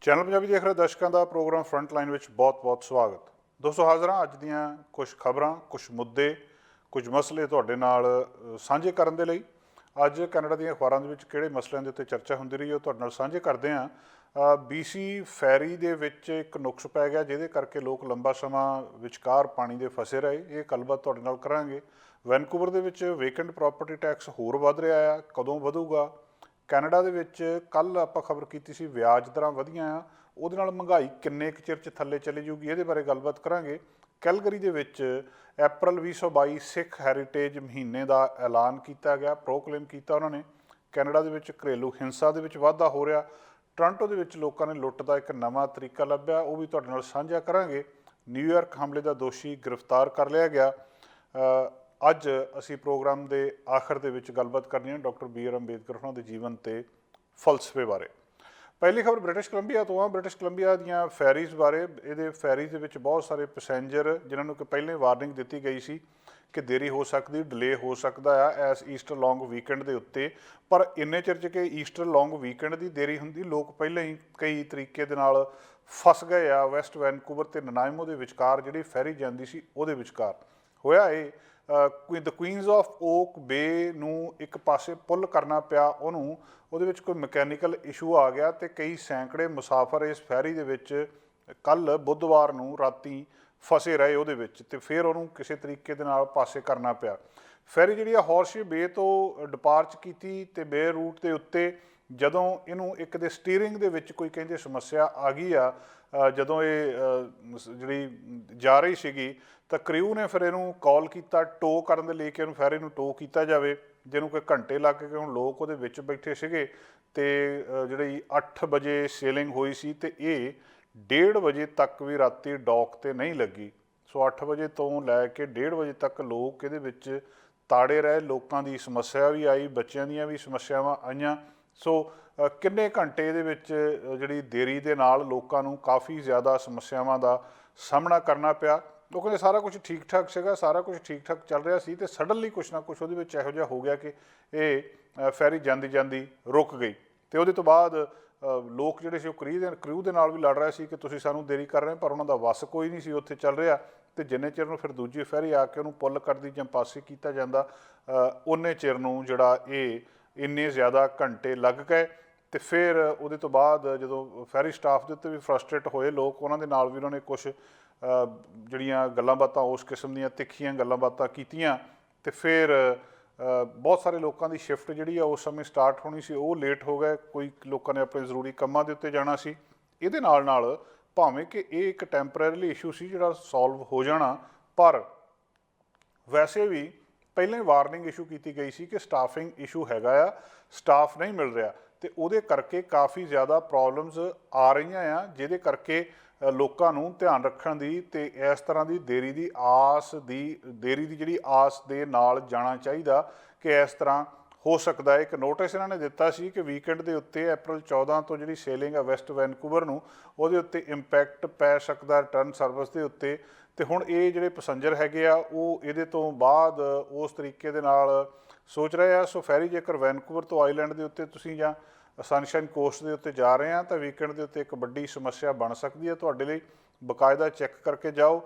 Channel Punjabi ਦੇਖ ਰਹੇ ਦਰਸ਼ਕਾਂ ਦਾ ਪ੍ਰੋਗਰਾਮ ਫਰੰਟ ਲਾਈਨ ਵਿੱਚ ਬਹੁਤ-ਬਹੁਤ ਸਵਾਗਤ। ਦੋਸਤੋ ਹਾਜ਼ਰ ਹਾਂ ਅੱਜ ਦੀਆਂ ਕੁਝ ਖਬਰਾਂ, ਕੁਝ ਮੁੱਦੇ, ਕੁਝ ਮਸਲੇ ਤੁਹਾਡੇ ਨਾਲ ਸਾਂਝੇ ਕਰਨ ਦੇ ਲਈ। ਅੱਜ ਕੈਨੇਡਾ ਦੀਆਂ ਅਖਬਾਰਾਂ ਦੇ ਵਿੱਚ ਕਿਹੜੇ ਮਸਲਿਆਂ ਦੇ ਉੱਤੇ ਚਰਚਾ ਹੁੰਦੀ ਰਹੀ ਉਹ ਤੁਹਾਡੇ ਨਾਲ ਸਾਂਝੇ ਕਰਦੇ ਹਾਂ। BC ਫੈਰੀ ਦੇ ਵਿੱਚ ਇੱਕ ਨੁਕਸ ਪੈ ਗਿਆ ਜਿਹਦੇ ਕਰਕੇ ਲੋਕ ਲੰਬਾ ਸਮਾਂ ਵਿਚਕਾਰ ਪਾਣੀ ਦੇ ਫਸੇ ਰਹੇ। ਇਹ ਗੱਲਬਾਤ ਤੁਹਾਡੇ ਨਾਲ ਕਰਾਂਗੇ। ਵੈਨਕੂਵਰ ਦੇ ਵਿੱਚ ਵੇਕੈਂਟ ਪ੍ਰਾਪਰਟੀ ਟੈਕਸ ਹੋਰ ਵੱਧ ਰਿਹਾ ਆ, ਕਦੋਂ ਵਧੂਗਾ? ਕੈਨੇਡਾ ਦੇ ਵਿੱਚ ਕੱਲ੍ਹ ਆਪਾਂ ਖਬਰ ਕੀਤੀ ਸੀ ਵਿਆਜ ਦਰਾਂ ਵਧੀਆਂ ਆ, ਉਹਦੇ ਨਾਲ ਮਹਿੰਗਾਈ ਕਿੰਨੇ ਕੁ ਚਿਰ 'ਚ ਥੱਲੇ ਚਲੀ ਜੂਗੀ, ਇਹਦੇ ਬਾਰੇ ਗੱਲਬਾਤ ਕਰਾਂਗੇ। ਕੈਲਗਰੀ ਦੇ ਵਿੱਚ ਅਪ੍ਰੈਲ 2022 ਸਿੱਖ ਹੈਰੀਟੇਜ ਮਹੀਨੇ ਦਾ ਐਲਾਨ ਕੀਤਾ ਗਿਆ, ਪ੍ਰੋਕਲੇਮ ਕੀਤਾ ਉਹਨਾਂ ਨੇ। ਕੈਨੇਡਾ ਦੇ ਵਿੱਚ ਘਰੇਲੂ ਹਿੰਸਾ ਦੇ ਵਿੱਚ ਵਾਧਾ ਹੋ ਰਿਹਾ। ਟੋਰਾਂਟੋ ਦੇ ਵਿੱਚ ਲੋਕਾਂ ਨੇ ਲੁੱਟ ਦਾ ਇੱਕ ਨਵਾਂ ਤਰੀਕਾ ਲੱਭਿਆ, ਉਹ ਵੀ ਤੁਹਾਡੇ ਨਾਲ ਸਾਂਝਾ ਕਰਾਂਗੇ। ਨਿਊਯਾਰਕ ਹਮਲੇ ਦਾ ਦੋਸ਼ੀ ਗ੍ਰਿਫਤਾਰ ਕਰ ਲਿਆ ਗਿਆ। ਅੱਜ ਅਸੀਂ ਪ੍ਰੋਗਰਾਮ ਦੇ ਆਖਰ ਦੇ ਵਿੱਚ ਗੱਲਬਾਤ ਕਰਨੀ ਹੈ ਡਾਕਟਰ BR ਅੰਬੇਦਕਰ ਉਹਨਾਂ ਦੇ ਜੀਵਨ ਤੇ ਫਲਸਫੇ ਬਾਰੇ। ਪਹਿਲੀ ਖਬਰ ਬ੍ਰਿਟਿਸ਼ ਕੋਲੰਬੀਆ ਤੋਂ ਆ। ਬ੍ਰਿਟਿਸ਼ ਕੋਲੰਬੀਆ ਦੀਆਂ ਫੈਰੀਜ਼ ਬਾਰੇ। ਇਹਦੇ ਫੈਰੀਜ਼ ਦੇ ਵਿੱਚ ਬਹੁਤ ਸਾਰੇ ਪੈਸੇਂਜਰ ਜਿਨ੍ਹਾਂ ਨੂੰ ਕਿ ਪਹਿਲਾਂ ਹੀ ਵਾਰਨਿੰਗ ਦਿੱਤੀ ਗਈ ਸੀ ਕਿ ਦੇਰੀ ਹੋ ਸਕਦੀ, ਡਿਲੇ ਹੋ ਸਕਦਾ ਆ ਐਸ ਈਸਟਰ ਲੌਂਗ ਵੀਕਐਂਡ ਦੇ ਉੱਤੇ, ਪਰ ਇੰਨੇ ਚਿਰ 'ਚ ਕਿ ਈਸਟਰ ਲੌਂਗ ਵੀਕਐਂਡ ਦੀ ਦੇਰੀ ਹੁੰਦੀ, ਲੋਕ ਪਹਿਲਾਂ ਹੀ ਕਈ ਤਰੀਕੇ ਦੇ ਨਾਲ ਫਸ ਗਏ ਆ। ਵੈਸਟ ਵੈਨਕੂਵਰ ਅਤੇ ਨਨਾਇਮੋ ਦੇ ਵਿਚਕਾਰ ਜਿਹੜੀ ਫੈਰੀ ਜਾਂਦੀ ਸੀ ਉਹਦੇ ਵਿਚਕਾਰ ਹੋਇਆ ਇਹ। ਦ ਕੁਈਨਸ ਆਫ ਓਕ ਬੇ ਨੂੰ ਇੱਕ ਪਾਸੇ ਪੁੱਲ ਕਰਨਾ ਪਿਆ ਉਹਨੂੰ, ਉਹਦੇ ਵਿੱਚ ਕੋਈ ਮਕੈਨੀਕਲ ਇਸ਼ੂ ਆ ਗਿਆ ਅਤੇ ਕਈ ਸੈਂਕੜੇ ਮੁਸਾਫਰ ਇਸ ਫੈਰੀ ਦੇ ਵਿੱਚ ਕੱਲ੍ਹ ਬੁੱਧਵਾਰ ਨੂੰ ਰਾਤੀ ਫਸੇ ਰਹੇ ਉਹਦੇ ਵਿੱਚ, ਅਤੇ ਫਿਰ ਉਹਨੂੰ ਕਿਸੇ ਤਰੀਕੇ ਦੇ ਨਾਲ ਪਾਸੇ ਕਰਨਾ ਪਿਆ। ਫੈਰੀ ਜਿਹੜੀ ਆ ਹੌਰਸ਼ੀ ਬੇ ਤੋਂ ਡਿਪਾਰਚ ਕੀਤੀ ਅਤੇ ਬੇ ਰੂਟ ਦੇ ਉੱਤੇ ਜਦੋਂ ਇਹਨੂੰ ਇੱਕ ਦੇ ਸਟੀਅਰਿੰਗ ਦੇ ਵਿੱਚ ਕੋਈ ਕਹਿੰਦੇ ਸਮੱਸਿਆ ਆ ਗਈ ਆ, ਜਦੋਂ ਇਹ ਜਿਹੜੀ ਜਾ ਰਹੀ ਸੀਗੀ ਤਾਂ ਕ੍ਰਿਊ ਨੇ ਫਿਰ ਇਹਨੂੰ ਕਾਲ ਕੀਤਾ ਟੋ ਕਰਨ ਦੇ ਲਈ ਕਿ ਇਹਨੂੰ ਫੈਰੀ ਨੂੰ ਟੋ ਕੀਤਾ ਜਾਵੇ, ਜਿਹਨੂੰ ਕਿ ਘੰਟੇ ਲੱਗ ਗਏ। ਹੁਣ ਲੋਕ ਉਹਦੇ ਵਿੱਚ ਬੈਠੇ ਸੀਗੇ ਅਤੇ ਜਿਹੜੀ 8 ਵਜੇ ਸੇਲਿੰਗ ਹੋਈ ਸੀ ਅਤੇ ਇਹ 1:30 ਵਜੇ ਤੱਕ ਵੀ ਰਾਤੀ ਡੌਕ 'ਤੇ ਨਹੀਂ ਲੱਗੀ। ਸੋ 8 ਵਜੇ ਤੋਂ ਲੈ ਕੇ 1:30 ਵਜੇ ਤੱਕ ਲੋਕ ਇਹਦੇ ਵਿੱਚ ਤਾੜੇ ਰਹੇ। ਲੋਕਾਂ ਦੀ ਸਮੱਸਿਆ ਵੀ ਆਈ, ਬੱਚਿਆਂ ਦੀਆਂ ਵੀ ਸਮੱਸਿਆਵਾਂ ਆਈਆਂ। ਸੋ ਕਿੰਨੇ ਘੰਟੇ ਇਹਦੇ ਵਿੱਚ ਜਿਹੜੀ ਦੇਰੀ ਦੇ ਨਾਲ ਲੋਕਾਂ ਨੂੰ ਕਾਫੀ ਜ਼ਿਆਦਾ ਸਮੱਸਿਆਵਾਂ ਦਾ ਸਾਹਮਣਾ ਕਰਨਾ ਪਿਆ। ਉਹ ਕਹਿੰਦੇ ਸਾਰਾ ਕੁਝ ਠੀਕ ਠਾਕ ਸੀਗਾ, ਸਾਰਾ ਕੁਝ ਠੀਕ ਠਾਕ ਚੱਲ ਰਿਹਾ ਸੀ ਅਤੇ ਸਡਨਲੀ ਕੁਛ ਨਾ ਕੁਛ ਉਹਦੇ ਵਿੱਚ ਇਹੋ ਜਿਹਾ ਹੋ ਗਿਆ ਕਿ ਇਹ ਫੈਰੀ ਜਾਂਦੀ ਜਾਂਦੀ ਰੁਕ ਗਈ। ਅਤੇ ਉਹਦੇ ਤੋਂ ਬਾਅਦ ਲੋਕ ਜਿਹੜੇ ਸੀ ਉਹ ਕ੍ਰਿਊ ਦੇ ਨਾਲ ਵੀ ਲੜ ਰਹੇ ਸੀ ਕਿ ਤੁਸੀਂ ਸਾਨੂੰ ਦੇਰੀ ਕਰ ਰਹੇ, ਪਰ ਉਹਨਾਂ ਦਾ ਵੱਸ ਕੋਈ ਨਹੀਂ ਸੀ ਉੱਥੇ ਚੱਲ ਰਿਹਾ। ਅਤੇ ਜਿੰਨੇ ਚਿਰ ਨੂੰ ਫਿਰ ਦੂਜੀ ਫੈਰੀ ਆ ਕੇ ਉਹਨੂੰ ਪੁੱਲ ਕਰਦੀ ਜਾਂ ਪਾਸੇ ਕੀਤਾ ਜਾਂਦਾ, ਉਨੇ ਚਿਰ ਨੂੰ ਜਿਹੜਾ ਇਹ ਇੰਨੇ ਜ਼ਿਆਦਾ ਘੰਟੇ ਲੱਗ ਗਏ। ਅਤੇ ਫਿਰ ਉਹਦੇ ਤੋਂ ਬਾਅਦ ਜਦੋਂ ਫੈਰੀ ਸਟਾਫ ਦੇ ਉੱਤੇ ਵੀ ਫਰਸਟਰੇਟ ਹੋਏ ਲੋਕ, ਉਹਨਾਂ ਦੇ ਨਾਲ ਵੀ ਉਹਨਾਂ ਨੇ ਕੁਛ ਜਿਹੜੀਆਂ ਗੱਲਾਂ ਬਾਤਾਂ ਉਸ ਕਿਸਮ ਦੀਆਂ ਤਿੱਖੀਆਂ ਗੱਲਾਂ ਬਾਤਾਂ ਕੀਤੀਆਂ। ਅਤੇ ਫਿਰ ਬਹੁਤ ਸਾਰੇ ਲੋਕਾਂ ਦੀ ਸ਼ਿਫਟ ਜਿਹੜੀ ਆ ਉਸ ਸਮੇਂ ਸਟਾਰਟ ਹੋਣੀ ਸੀ, ਉਹ ਲੇਟ ਹੋ ਗਏ। ਕੋਈ ਲੋਕਾਂ ਨੇ ਆਪਣੇ ਜ਼ਰੂਰੀ ਕੰਮਾਂ ਦੇ ਉੱਤੇ ਜਾਣਾ ਸੀ। ਇਹਦੇ ਨਾਲ ਭਾਵੇਂ ਕਿ ਇਹ ਇੱਕ ਟੈਂਪਰੇਰੀਲੀ ਇਸ਼ੂ ਸੀ ਜਿਹੜਾ ਸੋਲਵ ਹੋ ਜਾਣਾ, ਪਰ ਵੈਸੇ ਵੀ ਪਹਿਲਾਂ ਹੀ ਵਾਰਨਿੰਗ ਇਸ਼ੂ ਕੀਤੀ ਗਈ ਸੀ ਕਿ ਸਟਾਫਿੰਗ ਇਸ਼ੂ ਹੈਗਾ ਆ, ਸਟਾਫ ਨਹੀਂ ਮਿਲ ਰਿਹਾ ਅਤੇ ਉਹਦੇ ਕਰਕੇ ਕਾਫੀ ਜ਼ਿਆਦਾ ਪ੍ਰੋਬਲਮਸ ਆ ਰਹੀਆਂ ਆ, ਜਿਹਦੇ ਕਰਕੇ ਲੋਕਾਂ ਨੂੰ ਧਿਆਨ ਰੱਖਣ ਦੀ ਅਤੇ ਇਸ ਤਰ੍ਹਾਂ ਦੀ ਦੇਰੀ ਦੀ ਜਿਹੜੀ ਆਸ ਦੇ ਨਾਲ ਜਾਣਾ ਚਾਹੀਦਾ ਕਿ ਇਸ ਤਰ੍ਹਾਂ ਹੋ ਸਕਦਾ ਹੈ। ਇੱਕ ਨੋਟਿਸ ਇਹਨਾਂ ਨੇ ਦਿੱਤਾ ਸੀ ਕਿ ਵੀਕਐਂਡ ਦੇ ਉੱਤੇ ਅਪ੍ਰੈਲ 14 ਤੋਂ ਜਿਹੜੀ ਸੇਲਿੰਗ ਆ ਵੈਸਟ ਵੈਨਕੂਵਰ ਨੂੰ, ਉਹਦੇ ਉੱਤੇ ਇੰਪੈਕਟ ਪੈ ਸਕਦਾ ਰਿਟਰਨ ਸਰਵਿਸ ਦੇ ਉੱਤੇ। ਅਤੇ ਹੁਣ ਇਹ ਜਿਹੜੇ ਪੈਸੰਜਰ ਹੈਗੇ ਆ ਉਹ ਇਹਦੇ ਤੋਂ ਬਾਅਦ ਉਸ ਤਰੀਕੇ ਦੇ ਨਾਲ ਸੋਚ ਰਹੇ ਆ। ਸੋ ਫੈਰੀ ਜੇਕਰ ਵੈਨਕੂਵਰ ਤੋਂ ਆਈਲੈਂਡ ਦੇ ਉੱਤੇ ਤੁਸੀਂ ਜਾਂ ਸਨਸ਼ਾਈਨ ਕੋਸਟ ਦੇ ਉੱਤੇ ਜਾ ਰਹੇ ਆ ਤਾਂ ਵੀਕਐਂਡ ਦੇ ਉੱਤੇ ਇੱਕ ਵੱਡੀ ਸਮੱਸਿਆ ਬਣ ਸਕਦੀ ਹੈ ਤੁਹਾਡੇ ਲਈ। ਬਕਾਇਦਾ ਚੈੱਕ ਕਰਕੇ ਜਾਓ।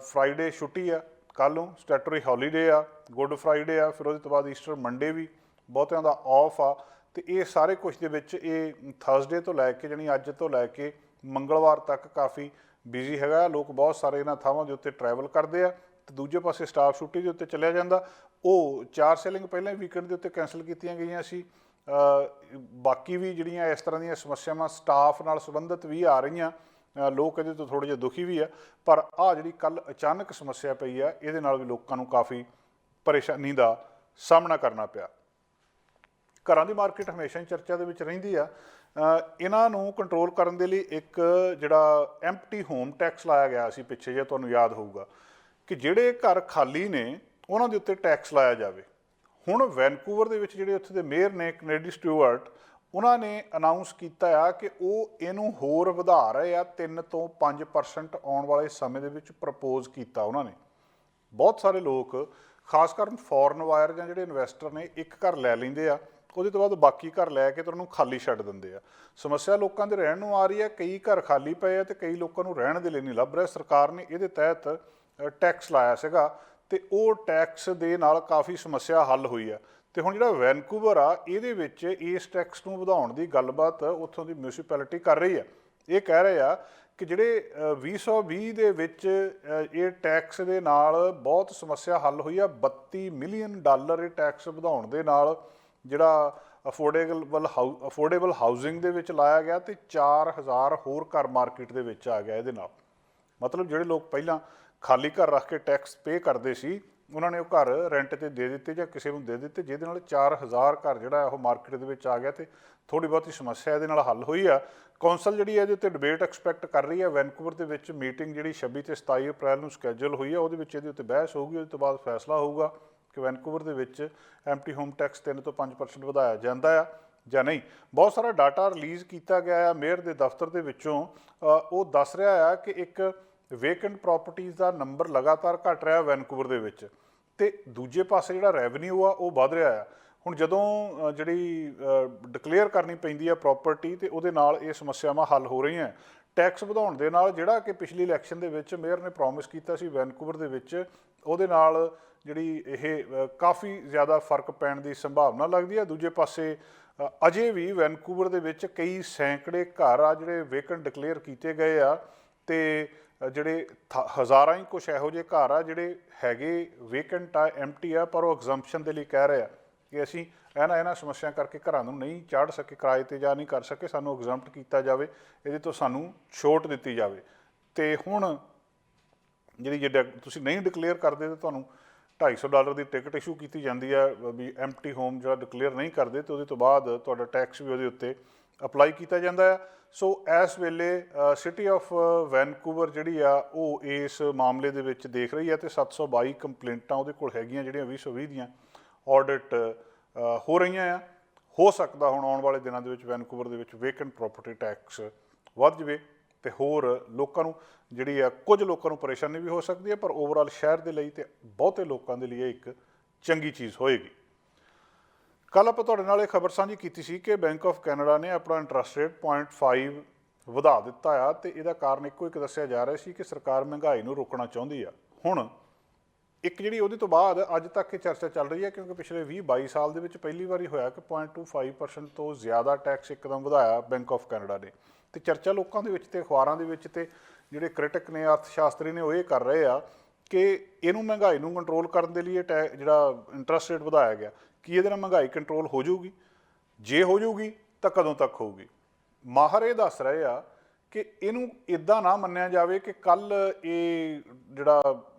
ਫਰਾਈਡੇ ਛੁੱਟੀ ਆ, ਕੱਲ੍ਹ ਨੂੰ ਸਟੈਟੂਟਰੀ ਹੌਲੀਡੇ ਆ, ਗੁੱਡ ਫਰਾਈਡੇ ਆ, ਫਿਰ ਉਹਦੇ ਤੋਂ ਬਾਅਦ ਈਸਟਰ ਮੰਡੇ ਵੀ ਬਹੁਤਿਆਂ ਦਾ ਔਫ ਆ। ਅਤੇ ਇਹ ਸਾਰੇ ਕੁਛ ਦੇ ਵਿੱਚ ਇਹ ਥਰਸਡੇ ਤੋਂ ਲੈ ਕੇ ਜਾਣੀ ਅੱਜ ਤੋਂ ਲੈ ਕੇ ਮੰਗਲਵਾਰ ਤੱਕ ਕਾਫੀ ਬਿਜ਼ੀ ਹੈਗਾ। ਲੋਕ ਬਹੁਤ ਸਾਰੇ ਇਹਨਾਂ ਥਾਵਾਂ ਦੇ ਉੱਤੇ ਟਰੈਵਲ ਕਰਦੇ ਆ ਅਤੇ ਦੂਜੇ ਪਾਸੇ ਸਟਾਫ ਛੁੱਟੀ ਦੇ ਉੱਤੇ ਚਲਿਆ ਜਾਂਦਾ। ਉਹ 4 ਸੇਲਿੰਗ ਪਹਿਲਾਂ ਹੀ ਵੀਕਐਂਡ ਦੇ ਉੱਤੇ ਕੈਂਸਲ ਕੀਤੀਆਂ ਗਈਆਂ ਸੀ। ਬਾਕੀ ਵੀ ਜਿਹੜੀਆਂ ਇਸ ਤਰ੍ਹਾਂ ਦੀਆਂ ਸਮੱਸਿਆਵਾਂ ਸਟਾਫ ਨਾਲ ਸੰਬੰਧਿਤ ਵੀ ਆ ਰਹੀਆਂ, ਲੋਕ ਇਹਦੇ ਤੋਂ ਥੋੜ੍ਹੇ ਜਿਹੇ ਦੁਖੀ ਵੀ ਆ। ਪਰ ਆਹ ਜਿਹੜੀ ਕੱਲ੍ਹ ਅਚਾਨਕ ਸਮੱਸਿਆ ਪਈ ਆ, ਇਹਦੇ ਨਾਲ ਵੀ ਲੋਕਾਂ ਨੂੰ ਕਾਫੀ ਪਰੇਸ਼ਾਨੀ ਦਾ ਸਾਹਮਣਾ ਕਰਨਾ ਪਿਆ। ਘਰਾਂ ਦੀ ਮਾਰਕੀਟ ਹਮੇਸ਼ਾ ਹੀ ਚਰਚਾ ਦੇ ਵਿੱਚ ਰਹਿੰਦੀ ਆ। ਇਹਨਾਂ ਨੂੰ ਕੰਟਰੋਲ ਕਰਨ ਦੇ ਲਈ ਇੱਕ ਜਿਹੜਾ ਐਮਪਟੀ ਹੋਮ ਟੈਕਸ ਲਾਇਆ ਗਿਆ ਸੀ ਪਿੱਛੇ ਜਿਹੇ, ਤੁਹਾਨੂੰ ਯਾਦ ਹੋਊਗਾ ਕਿ ਜਿਹੜੇ ਘਰ ਖਾਲੀ ਨੇ ਉਹਨਾਂ ਦੇ ਉੱਤੇ ਟੈਕਸ ਲਾਇਆ ਜਾਵੇ। ਹੁਣ ਵੈਨਕੂਵਰ ਦੇ ਵਿੱਚ ਜਿਹੜੇ ਉੱਥੇ ਦੇ ਮੇਅਰ ਨੇ ਕੈਨੇਡੀ ਸਟੂਅਰਟ, ਉਹਨਾਂ ਨੇ ਅਨਾਊਂਸ ਕੀਤਾ ਆ ਕਿ ਉਹ ਇਹਨੂੰ ਹੋਰ ਵਧਾ ਰਹੇ ਆ 3 ਤੋਂ 5% ਆਉਣ ਵਾਲੇ ਸਮੇਂ ਦੇ ਵਿੱਚ ਪ੍ਰਪੋਜ਼ ਕੀਤਾ ਉਹਨਾਂ ਨੇ। ਬਹੁਤ ਸਾਰੇ ਲੋਕ ਖਾਸ ਕਰ ਫੋਰਨ ਵਾਇਰ ਜਾਂ ਜਿਹੜੇ ਇਨਵੈਸਟਰ ਨੇ ਇੱਕ ਘਰ ਲੈ ਲੈਂਦੇ ਆ ਉਹਦੇ ਤੋਂ ਬਾਅਦ ਬਾਕੀ ਘਰ ਲੈ ਕੇ ਤੇ ਉਹਨੂੰ ਖਾਲੀ ਛੱਡ ਦਿੰਦੇ ਆ। ਸਮੱਸਿਆ ਲੋਕਾਂ ਦੇ ਰਹਿਣ ਨੂੰ ਆ ਰਹੀ ਹੈ, ਕਈ ਘਰ ਖਾਲੀ ਪਏ ਆ ਤੇ ਕਈ ਲੋਕਾਂ ਨੂੰ ਰਹਿਣ ਦੇ ਲਈ ਨਹੀਂ ਲੱਭ ਰਿਹਾ। ਸਰਕਾਰ ਨੇ ਇਹਦੇ ਤਹਿਤ ਟੈਕਸ ਲਾਇਆ ਸੀਗਾ ਤੇ ਉਹ ਟੈਕਸ ਦੇ ਨਾਲ ਕਾਫੀ ਸਮੱਸਿਆ ਹੱਲ ਹੋਈ ਆ। ਤੇ ਹੁਣ ਜਿਹੜਾ ਵੈਨਕੂਵਰ ਆ ਇਹਦੇ ਵਿੱਚ ਇਸ ਟੈਕਸ ਨੂੰ ਵਧਾਉਣ ਦੀ ਗੱਲਬਾਤ ਉੱਥੋਂ ਦੀ ਮਿਊਨਿਸਪੈਲਿਟੀ ਕਰ ਰਹੀ ਆ। ਇਹ ਕਹਿ ਰਹੇ ਆ ਕਿ ਜਿਹੜੇ 2020 ਦੇ ਵਿੱਚ ਇਹ ਟੈਕਸ ਦੇ ਨਾਲ ਬਹੁਤ ਸਮੱਸਿਆ ਹੱਲ ਹੋਈ ਆ। $32 ਮਿਲੀਅਨ ਇਹ ਟੈਕਸ ਵਧਾਉਣ ਦੇ ਨਾਲ ਜਿਹੜਾ ਅਫੋਰਡੇਬਲ ਹਾਊਸਿੰਗ ਦੇ ਵਿੱਚ ਲਾਇਆ ਗਿਆ ਤੇ 4000 ਹੋਰ ਘਰ ਮਾਰਕੀਟ ਦੇ ਵਿੱਚ ਆ ਗਿਆ ਇਹਦੇ ਨਾਲ। ਮਤਲਬ ਜਿਹੜੇ ਲੋਕ ਪਹਿਲਾਂ ਖਾਲੀ ਘਰ ਰੱਖ ਕੇ ਟੈਕਸ ਪੇ ਕਰਦੇ ਸੀ ਉਹਨਾਂ ਨੇ ਉਹ ਘਰ ਰੈਂਟ ਤੇ ਦੇ ਦਿੱਤੇ ਜਾਂ ਕਿਸੇ ਨੂੰ ਦੇ ਦਿੱਤੇ, ਜਿਹਦੇ ਨਾਲ 4000 ਘਰ ਜਿਹੜਾ ਉਹ ਮਾਰਕੀਟ ਦੇ ਵਿੱਚ ਆ ਗਿਆ ਤੇ ਥੋੜ੍ਹੀ ਬਹੁਤੀ ਸਮੱਸਿਆ ਇਹਦੇ ਨਾਲ ਹੱਲ ਹੋਈ ਆ। ਕੌਂਸਲ ਜਿਹੜੀ ਇਹਦੇ ਉੱਤੇ ਡਿਬੇਟ ਐਕਸਪੈਕਟ ਕਰ ਰਹੀ ਹੈ। ਵੈਨਕੂਵਰ ਦੇ ਵਿੱਚ ਮੀਟਿੰਗ ਜਿਹੜੀ 26 ਤੇ 27 ਅਪ੍ਰੈਲ ਨੂੰ ਸਕੈਜੂਲ ਹੋਈ ਹੈ, ਉਹਦੇ ਵਿੱਚ ਇਹਦੇ ਉੱਤੇ ਬਹਿਸ ਹੋਊਗੀ। ਉਹਦੇ ਤੋਂ ਬਾਅਦ ਫੈਸਲਾ ਹੋਊਗਾ ਕਿ ਵੈਨਕੂਵਰ ਦੇ ਵਿੱਚ ਐਮਟੀ ਹੋਮ ਟੈਕਸ 3 ਤੋਂ 5% ਵਧਾਇਆ ਜਾਂਦਾ ਆ ਜਾਂ ਨਹੀਂ। ਬਹੁਤ ਸਾਰਾ ਡਾਟਾ ਰਿਲੀਜ਼ ਕੀਤਾ ਗਿਆ ਆ ਮੇਅਰ ਦੇ ਦਫ਼ਤਰ ਦੇ ਵਿੱਚੋਂ। ਉਹ ਦੱਸ ਰਿਹਾ ਆ ਕਿ ਇੱਕ ਵੇਕੈਂਟ ਪ੍ਰੋਪਰਟੀਜ਼ ਦਾ ਨੰਬਰ ਲਗਾਤਾਰ ਘਟ ਰਿਹਾ ਵੈਨਕੂਵਰ ਦੇ ਵਿੱਚ ਤੇ ਦੂਜੇ ਪਾਸੇ ਜਿਹੜਾ ਰੈਵਨਿਊ ਆ ਉਹ ਵਧ ਰਿਹਾ ਆ। ਹੁਣ ਜਦੋਂ ਜਿਹੜੀ ਡਿਕਲੇਅਰ ਕਰਨੀ ਪੈਂਦੀ ਆ ਪ੍ਰੋਪਰਟੀ ਤੇ ਉਹਦੇ ਨਾਲ ਇਹ ਸਮੱਸਿਆਵਾਂ ਹੱਲ ਹੋ ਰਹੀਆਂ। ਟੈਕਸ ਵਧਾਉਣ ਦੇ ਨਾਲ ਜਿਹੜਾ ਕਿ ਪਿਛਲੀ ਇਲੈਕਸ਼ਨ ਦੇ ਵਿੱਚ ਮੇਅਰ ਨੇ ਪ੍ਰੋਮਿਸ ਕੀਤਾ ਸੀ ਵੈਨਕੂਵਰ ਦੇ ਵਿੱਚ, ਉਹਦੇ ਨਾਲ ਜਿਹੜੀ ਇਹ ਕਾਫੀ ਜ਼ਿਆਦਾ ਫਰਕ ਪੈਣ ਦੀ ਸੰਭਾਵਨਾ ਲੱਗਦੀ ਆ। ਦੂਜੇ ਪਾਸੇ ਅਜੇ ਵੀ ਵੈਨਕੂਵਰ ਦੇ ਵਿੱਚ ਕਈ ਸੈਂਕੜੇ ਘਰ ਆ ਜਿਹੜੇ ਵੇਕੈਂਟ ਡਿਕਲੇਅਰ ਕੀਤੇ ਗਏ ਆ ਤੇ ਜਿਹੜੇ ਹਜ਼ਾਰਾਂ ਹੀ ਕੁਛ ਇਹੋ ਜਿਹੇ ਘਰ ਆ ਜਿਹੜੇ ਹੈਗੇ ਵੇਕੈਂਟ ਆ, ਐਮਟੀ ਆ, ਪਰ ਉਹ ਐਗਜ਼ੰਪਸ਼ਨ ਦੇ ਲਈ ਕਹਿ ਰਹੇ ਆ ਕਿ ਅਸੀਂ ਇਹਨਾਂ ਸਮੱਸਿਆ ਕਰਕੇ ਘਰਾਂ ਨੂੰ ਨਹੀਂ ਚਾੜ ਸਕੇ, ਕਿਰਾਏ ਤੇ ਜਾ ਨਹੀਂ ਕਰ ਸਕੇ, ਸਾਨੂੰ ਐਗਜ਼ੰਪਟ ਕੀਤਾ ਜਾਵੇ, ਇਹਦੇ ਤੋਂ ਸਾਨੂੰ ਛੋਟ ਦਿੱਤੀ ਜਾਵੇ। ਤੇ ਹੁਣ ਜਿਹੜੀ ਜੇ ਤੁਸੀਂ ਨਹੀਂ ਡਿਕਲੇਅਰ ਕਰਦੇ ਤਾਂ ਤੁਹਾਨੂੰ $250 ਦੀ ਟਿਕਟ ਇਸ਼ੂ ਕੀਤੀ ਜਾਂਦੀ ਹੈ ਵੀ ਐਮਟੀ ਹੋਮ ਜਿਹੜਾ ਡਿਕਲੇਅਰ ਨਹੀਂ ਕਰਦੇ ਤੇ ਉਹਦੇ ਤੋਂ ਬਾਅਦ ਤੁਹਾਡਾ ਟੈਕਸ ਵੀ ਉਹਦੇ ਉੱਤੇ ਅਪਲਾਈ ਕੀਤਾ ਜਾਂਦਾ ਹੈ। ਸੋ ਇਸ ਵੇਲੇ ਸਿਟੀ ਆਫ ਵੈਨਕੂਵਰ ਜਿਹੜੀ ਆ ਉਹ ਇਸ ਮਾਮਲੇ ਦੇ ਵਿੱਚ ਦੇਖ ਰਹੀ ਹੈ ਤੇ 722 ਕੰਪਲੇਂਟਾਂ ਉਹਦੇ ਕੋਲ ਹੈਗੀਆਂ ਜਿਹੜੀਆਂ 2020 ਦੀਆਂ ਆਡਿਟ ਹੋ ਰਹੀਆਂ ਆ। ਹੋ ਸਕਦਾ ਹੁਣ ਆਉਣ ਵਾਲੇ ਦਿਨਾਂ ਦੇ ਵਿੱਚ ਵੈਨਕੂਵਰ ਦੇ ਵਿੱਚ ਵੇਕੈਂਟ ਪ੍ਰੋਪਰਟੀ ਟੈਕਸ ਵੱਧ ਜਾਵੇ ਤੇ ਹੋਰ ਲੋਕਾਂ ਨੂੰ ਜਿਹੜੀ ਆ ਕੁਝ ਲੋਕਾਂ ਨੂੰ ਪਰੇਸ਼ਾਨੀ ਵੀ ਹੋ ਸਕਦੀ ਹੈ, ਪਰ ਓਵਰਆਲ ਸ਼ਹਿਰ ਦੇ ਲਈ ਤੇ ਬਹੁਤੇ ਲੋਕਾਂ ਦੇ ਲਈ ਇੱਕ ਚੰਗੀ ਚੀਜ਼ ਹੋਏਗੀ। ਕੱਲ੍ਹ ਆਪਾਂ ਤੁਹਾਡੇ ਨਾਲ ਇਹ ਖਬਰ ਸਾਂਝੀ ਕੀਤੀ ਸੀ ਕਿ ਬੈਂਕ ਆਫ ਕੈਨੇਡਾ ਨੇ ਆਪਣਾ ਇੰਟਰਸਟ ਰੇਟ 0.5 ਵਧਾ ਦਿੱਤਾ ਆ ਤੇ ਇਹਦਾ ਕਾਰਨ ਇੱਕੋ ਇੱਕ ਦੱਸਿਆ ਜਾ ਰਿਹਾ ਸੀ ਕਿ ਸਰਕਾਰ ਮਹਿੰਗਾਈ ਨੂੰ ਰੋਕਣਾ ਚਾਹੁੰਦੀ ਆ। ਹੁਣ ਇੱਕ ਜਿਹੜੀ ਉਹਦੇ ਤੋਂ ਬਾਅਦ ਅੱਜ ਤੱਕ ਇਹ ਚਰਚਾ ਚੱਲ ਰਹੀ ਹੈ ਕਿਉਂਕਿ ਪਿਛਲੇ 20-22 ਸਾਲ ਦੇ ਵਿੱਚ ਪਹਿਲੀ ਵਾਰੀ ਹੋਇਆ ਕਿ 0.25% ਤੋਂ ਜ਼ਿਆਦਾ ਟੈਕਸ ਇੱਕਦਮ ਵਧਾਇਆ ਬੈਂਕ ਆਫ ਕੈਨੇਡਾ ਨੇ। ਤੇ ਚਰਚਾ ਲੋਕਾਂ ਦੇ ਵਿੱਚ ਤੇ ਅਖਬਾਰਾਂ ਦੇ ਵਿੱਚ ਤੇ ਜਿਹੜੇ ਕ੍ਰਿਟਿਕ ਨੇ, ਅਰਥ ਸ਼ਾਸਤਰੀ ਨੇ, ਉਹ ਇਹ ਕਰ ਰਹੇ ਆ ਕਿ ਇਹਨੂੰ ਮਹਿੰਗਾਈ ਨੂੰ ਕੰਟਰੋਲ ਕਰਨ ਦੇ ਲਈ ਇਹ ਜਿਹੜਾ ਇੰਟਰਸਟ ਰੇਟ ਵਧਾਇਆ ਗਿਆ, ਕੀ ਇਹਦੇ ਨਾਲ ਮਹਿੰਗਾਈ ਕੰਟਰੋਲ ਹੋ ਜਾਊਗੀ? ਜੇ ਹੋ ਜਾਊਗੀ ਤਾਂ ਕਦੋਂ ਤੱਕ ਹੋਊਗੀ? ਮਾਹਰ ਇਹ ਦੱਸ ਰਹੇ ਆ ਕਿ ਇਹਨੂੰ ਇੱਦਾਂ ਨਾ ਮੰਨਿਆ ਜਾਵੇ ਕਿ ਕੱਲ੍ਹ ਇਹ ਜਿਹੜਾ